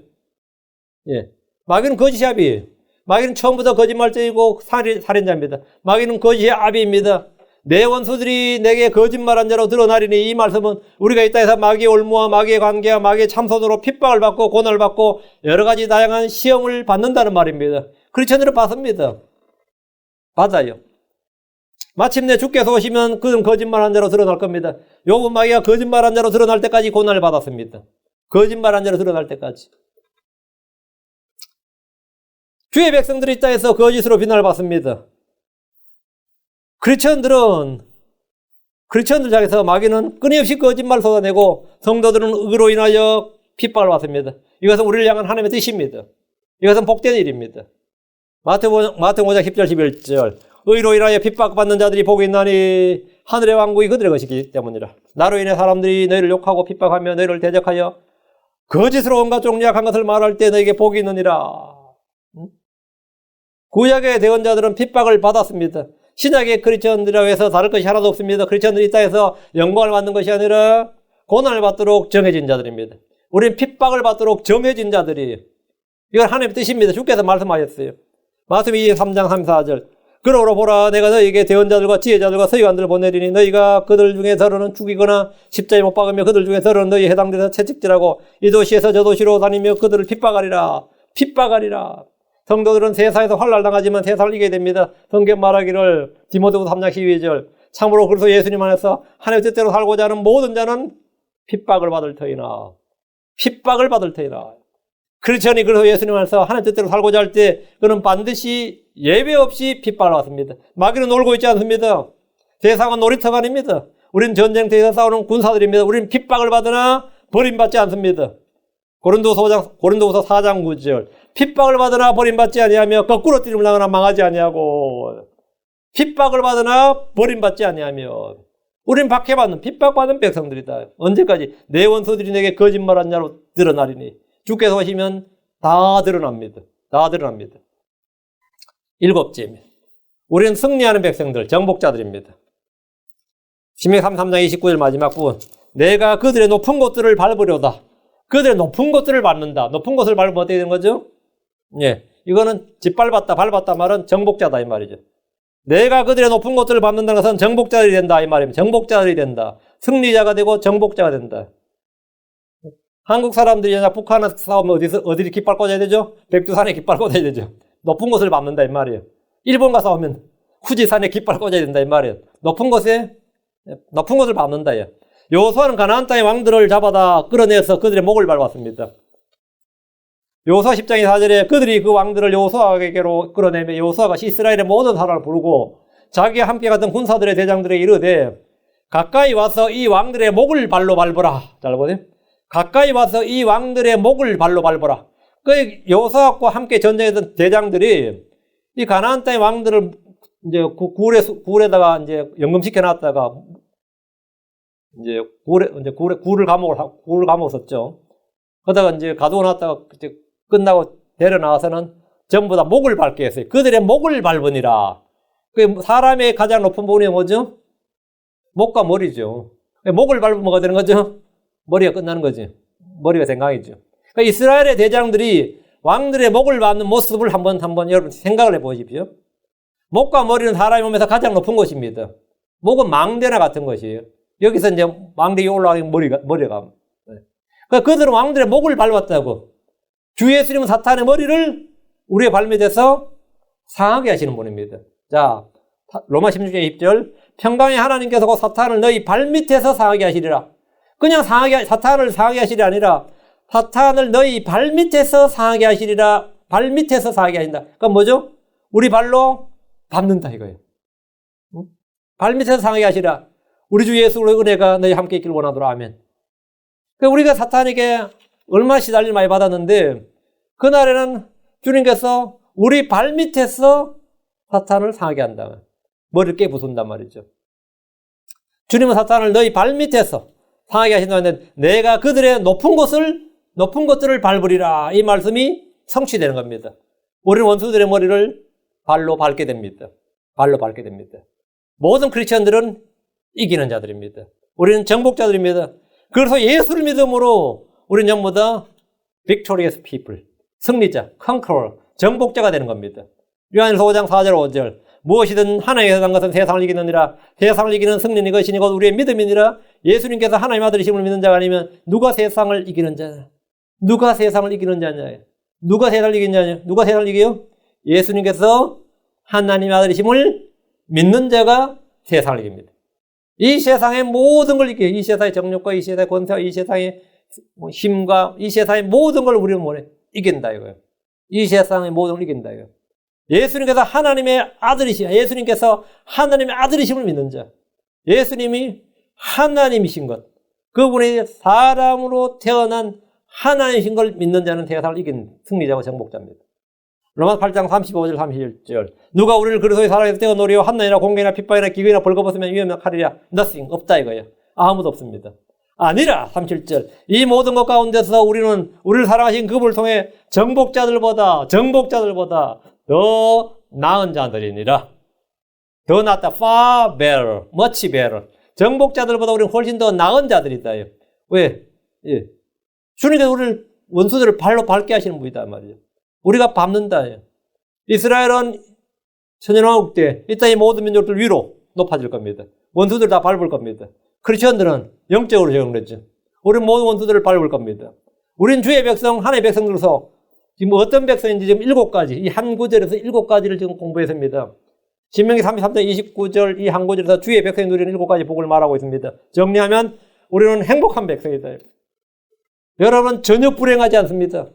예, 마귀는 거짓의 아비예요. 마귀는 처음부터 거짓말쟁이고 살인자입니다. 마귀는 거짓의 아비입니다. 내 원수들이 내게 거짓말한 자로 드러나리니 이 말씀은 우리가 이 땅에서 마귀의 올무와 마귀의 관계와 마귀의 참소으로 핍박을 받고 고난을 받고 여러 가지 다양한 시험을 받는다는 말입니다. 크리스천들은 받습니다. 맞아요. 마침내 주께서 오시면 그는 거짓말한 자로 드러날 겁니다. 욥은 마귀가 거짓말한 자로 드러날 때까지 고난을 받았습니다. 거짓말한 자로 드러날 때까지. 주의 백성들이 이 땅에서 거짓으로 비난을 받습니다. 크리스천들 향해서 마귀는 끊임없이 거짓말을 쏟아내고 성도들은 의로 인하여 핍박을 받습니다. 이것은 우리를 향한 하나님의 뜻입니다. 이것은 복된 일입니다. 마태복음 5장 10절 11절 의로 인하여 핍박받는 자들이 복이 있나니 하늘의 왕국이 그들의 것이기 때문이라. 나로 인해 사람들이 너희를 욕하고 핍박하며 너희를 대적하여 거짓으로 온갖 종류 악한 것을 말할 때 너희에게 복이 있느니라. 구약의 대언자들은 핍박을 받았습니다. 신약의 크리스천들이라고 해서 다를 것이 하나도 없습니다. 크리스천들이 이 땅에서 영광을 받는 것이 아니라 고난을 받도록 정해진 자들입니다. 우리는 핍박을 받도록 정해진 자들이에요. 이건 하나님의 뜻입니다. 주께서 말씀하셨어요. 마태복음 3장 34절 그러므로 보라 내가 너희에게 대언자들과 지혜자들과 서기관들을 보내리니 너희가 그들 중에 서로는 죽이거나 십자가에 못 박으며 그들 중에 서로는 너희 해당돼서 채찍질하고 이 도시에서 저 도시로 다니며 그들을 핍박하리라. 성도들은 세상에서 환난을 당하지만 세상을 이기게 됩니다. 성경 말하기를 디모데후서 3장 12절 참으로 그리스도 예수님 안에서 하나님의 뜻대로 살고자 하는 모든 자는 핍박을 받을 터이나 크리스천이 그래서 예수님 안에서 하나님의 뜻대로 살고자 할 때 그는 반드시 예외 없이 핍박을 받습니다. 마귀는 놀고 있지 않습니다. 세상은 놀이터가 아닙니다. 우리는 전쟁터에서 싸우는 군사들입니다. 우리는 핍박을 받으나 버림받지 않습니다. 고린도서 4장 9절 핍박을 받으나 버림받지 아니하며 거꾸로 뛰림을 당하나 망하지 아니하고 핍박을 받으나 버림받지 아니하며 우린 박해받는 핍박받는 백성들이다. 언제까지? 내 원수들이 내게 거짓말한 자로 드러나리니 주께서 오시면 다 드러납니다. 7째, 우리는 승리하는 백성들, 정복자들입니다. 신명기 3장 29절 마지막 부분 내가 그들의 높은 곳들을 밟으려다. 그들의 높은 곳들을 밟는다. 높은 곳을 밟으면 어떻게 되는 거죠? 예, 이거는 짓밟았다, 밟았다 말은 정복자다 이 말이죠. 내가 그들의 높은 곳들을 밟는다는 것은 정복자들이 된다 이 말입니다. 정복자들이 된다. 승리자가 되고 정복자가 된다. 한국 사람들이 북한에서 싸우면 어디 깃발 꽂아야 되죠? 백두산에 깃발 꽂아야 되죠. 높은 곳을 밟는다 이 말이에요. 일본 가서 싸우면 후지산에 깃발 꽂아야 된다 이 말이에요. 높은 곳을 밟는다. 여호수아는 가나안 땅의 왕들을 잡아다 끌어내서 그들의 목을 밟았습니다. 여호수아 10장 4절에 그들이 그 왕들을 여호수아에게로 끌어내며 여호수아가 이스라엘의 모든 사람을 부르고 자기와 함께 갔던 군사들의 대장들에게 이르되 가까이 와서 이 왕들의 목을 발로 밟으라. 잘 보세요. 가까이 와서 이 왕들의 목을 발로 밟으라. 그 여호수아와 함께 전쟁했던 대장들이 이 가나안 땅의 왕들을 이제 굴에다가 이제 연금시켜 놨다가 이제 굴을 감옥었죠. 그러다가 이제 가두어 놨다가 이제 끝나고 데려 나와서는 전부 다 목을 밟게 했어요. 그들의 목을 밟으니라. 그 사람의 가장 높은 부분이 뭐죠? 목과 머리죠. 목을 밟으면 뭐가 되는 거죠? 머리가 끝나는 거지. 머리가 생강이죠. 그러니까 이스라엘의 대장들이 왕들의 목을 밟는 모습을 한번 여러분 생각을 해보십시오. 목과 머리는 사람의 몸에서 가장 높은 곳입니다. 목은 망대나 같은 것이에요. 여기서 이제 망대 위에 올라가는 머리가. 그러니까 그들은 왕들의 목을 밟았다고. 주 예수님은 사탄의 머리를 우리의 발밑에서 상하게 하시는 분입니다. 자, 로마 16장 20절. 평강의 하나님께서 그 사탄을 너희 발밑에서 상하게 하시리라. 그냥 사탄을 상하게 하시리 아니라 사탄을 너희 발밑에서 상하게 하시리라. 발밑에서 상하게 하신다. 그럼 뭐죠? 우리 발로 밟는다 이거예요. 발밑에서 상하게 하시라. 우리 주 예수의 은혜가 너희 함께 있기를 원하노라. 아멘. 그러니까 우리가 사탄에게 얼마나 시달림을 많이 받았는데 그날에는 주님께서 우리 발밑에서 사탄을 상하게 한다. 머리를 깨부순단 말이죠. 주님은 사탄을 너희 발밑에서 상하게 하신다는데 내가 그들의 높은 것들을 밟으리라. 이 말씀이 성취되는 겁니다. 우리는 원수들의 머리를 발로 밟게 됩니다. 발로 밟게 됩니다. 모든 크리스천들은 이기는 자들입니다. 우리는 정복자들입니다. 그래서 예수를 믿음으로 우리는 전부 다 victorious people, 승리자, conqueror, 정복자가 되는 겁니다. 요한일서 5장 4절 5절 무엇이든 하나님께서 한 것은 세상을 이기느니라. 세상을 이기는 승리는 이것이니 곧 우리의 믿음이니라. 예수님께서 하나님의 아들이심을 믿는 자가 아니면 누가 세상을 이기는 자냐? 누가 세상을 이기는 자냐? 누가 세상을 이기는 자냐? 누가 세상을 이겨요? 예수님께서 하나님의 아들이심을 믿는 자가 세상을 이깁니다. 이 세상의 모든 걸 이겨요. 이 세상의 정욕과 이 세상의 권세와 이 세상의 힘과 이 세상의 모든 걸 우리는 뭐래? 이긴다 이거예요. 이 세상의 모든 걸 이긴다 이거예요. 예수님께서 하나님의 아들이시야. 예수님께서 하나님의 아들이심을 믿는 자. 예수님이 하나님이신 것. 그분이 사람으로 태어난 하나님이신 걸 믿는 자는 세상을 이긴 승리자와 정복자입니다. 로마서 8장 35절 31절 누가 우리를 그리스도의 사랑에서 떼어놓으려 한난이나 공경이나 핍박이나 기근이나 벌거벗으면 위험이나 칼이랴. Nothing. 없다 이거예요. 아무도 없습니다. 아니라 37절 이 모든 것 가운데서 우리를 사랑하신 그분을 통해 정복자들보다 더 나은 자들이니라. 더 낫다. far better. much better. 정복자들보다 우리는 훨씬 더 나은 자들이다. 왜? 예. 주님께서 우리를 원수들을 발로 밟게 하시는 분이다 말이죠. 우리가 밟는다. 이스라엘은 천년왕국 때 이 땅의 모든 민족들 위로 높아질 겁니다. 원수들 다 밟을 겁니다. 크리스천들은 영적으로 적용됐죠. 우리는 모든 원수들을 밟을 겁니다. 우린 주의 백성, 하나님의 백성들로서 지금 어떤 백성인지 지금 7가지, 이 한 구절에서 7가지를 지금 공부했습니다. 신명기 33장 29절 이 한 구절에서 주의 백성이 누리는 7가지 복을 말하고 있습니다. 정리하면 우리는 행복한 백성이다. 여러분 전혀 불행하지 않습니다.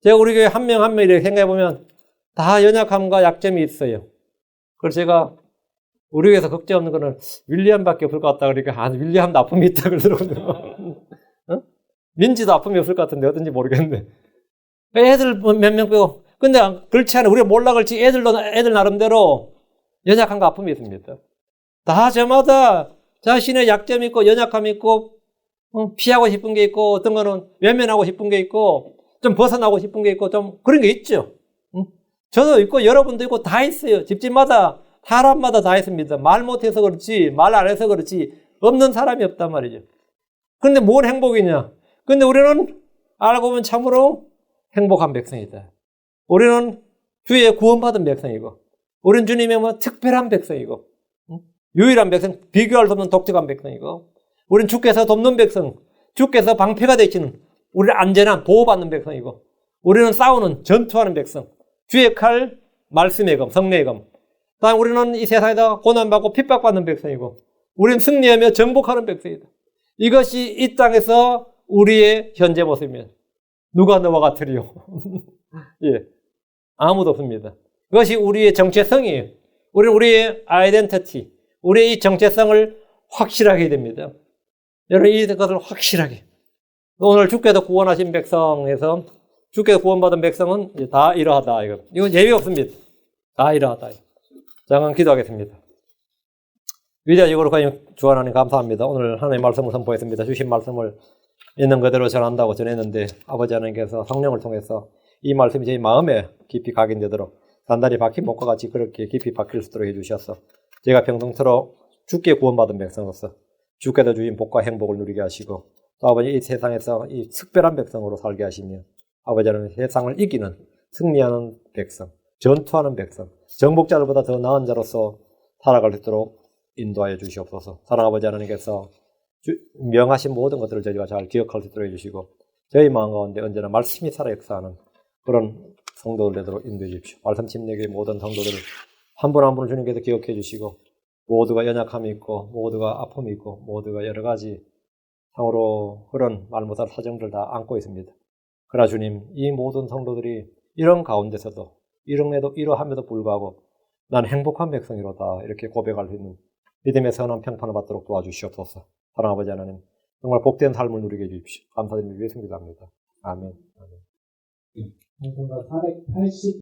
제가 우리 교회 한 명 한 명 이렇게 생각해보면 다 연약함과 약점이 있어요. 그래서 제가 우리 교회에서 걱정 없는 거는 윌리엄밖에 없을 것 같다 그러니까 윌리엄도 아픔이 있다 그러더라고요. 민지도 아픔이 없을 것 같은데 어떤지 모르겠는데 애들 몇 명 빼고 근데 그렇지 않아요. 우리가 몰라 그렇지 애들 나름대로 연약함과 아픔이 있습니다. 다 저마다 자신의 약점이 있고 연약함이 있고 피하고 싶은 게 있고 어떤 거는 외면하고 싶은 게 있고 좀 벗어나고 싶은 게 있고 좀 그런 게 있죠. 저도 있고 여러분도 있고 다 있어요. 집집마다 사람마다 다 있습니다. 말 못해서 그렇지 말 안 해서 그렇지 없는 사람이 없단 말이죠. 그런데 뭘 행복이냐? 근데 우리는 알고 보면 참으로 행복한 백성이다. 우리는 주의 구원받은 백성이고 우리는 주님의 특별한 백성이고 유일한 백성, 비교할 수 없는 독특한 백성이고 우리는 주께서 돕는 백성, 주께서 방패가 되시는 우리를 안전한 보호받는 백성이고 우리는 싸우는 전투하는 백성, 주의 칼, 말씀의 검, 성례의 검. 다음 우리는 이 세상에다 고난받고 핍박받는 백성이고 우리는 승리하며 정복하는 백성이다. 이것이 이 땅에서 우리의 현재 모습이면 누가 너와 같으리요? 예, 아무도 없습니다. 그것이 우리의 정체성이에요. 우리는 우리의 아이덴티티, 우리의 이 정체성을 확실하게 해야 됩니다. 여러분 이것을 확실하게. 오늘 주께서 구원하신 백성에서 주께서 구원받은 백성은 이제 다 이러하다. 이건 예외 없습니다. 다 이러하다. 잠깐 기도하겠습니다. 위대하시고 거룩하신 주 하나님 감사합니다. 오늘 하나님의 말씀을 선포했습니다. 주신 말씀을 있는 그대로 전한다고 전했는데 아버지 하나님께서 성령을 통해서 이 말씀이 저희 마음에 깊이 각인되도록 단단히 박힌 목과 같이 그렇게 깊이 박힐 수 있도록 해주셔서 제가 평생토록 주께 구원받은 백성으로서 주께서 주신 복과 행복을 누리게 하시고 또 아버지 이 세상에서 이 특별한 백성으로 살게 하시며 아버지 하나님 세상을 이기는 승리하는 백성, 전투하는 백성, 정복자들보다 더 나은 자로서 살아갈 수 있도록 인도하여 주시옵소서. 사랑 아버지 하나님께서 명하신 모든 것들을 저희가 잘 기억할 수 있도록 해주시고 저희 마음 가운데 언제나 말씀이 살아 역사하는 그런 성도들 되도록 인도해 주십시오. 말씀 침례교의 모든 성도들을 한 분 한 분을 주님께서 기억해 주시고 모두가 연약함이 있고 모두가 아픔이 있고 모두가 여러 가지 상으로 그런 말 못할 사정들 다 안고 있습니다. 그러나 주님, 이 모든 성도들이 이런 가운데서도 이러함에도 불구하고 난 행복한 백성이로다 이렇게 고백할 수 있는 믿음의 선한 평판을 받도록 도와주시옵소서. 사랑 아버지 하나님, 정말 복된 삶을 누리게 해주십시오. 감사드리며 위해 승리합니다. 아멘. 성경과 480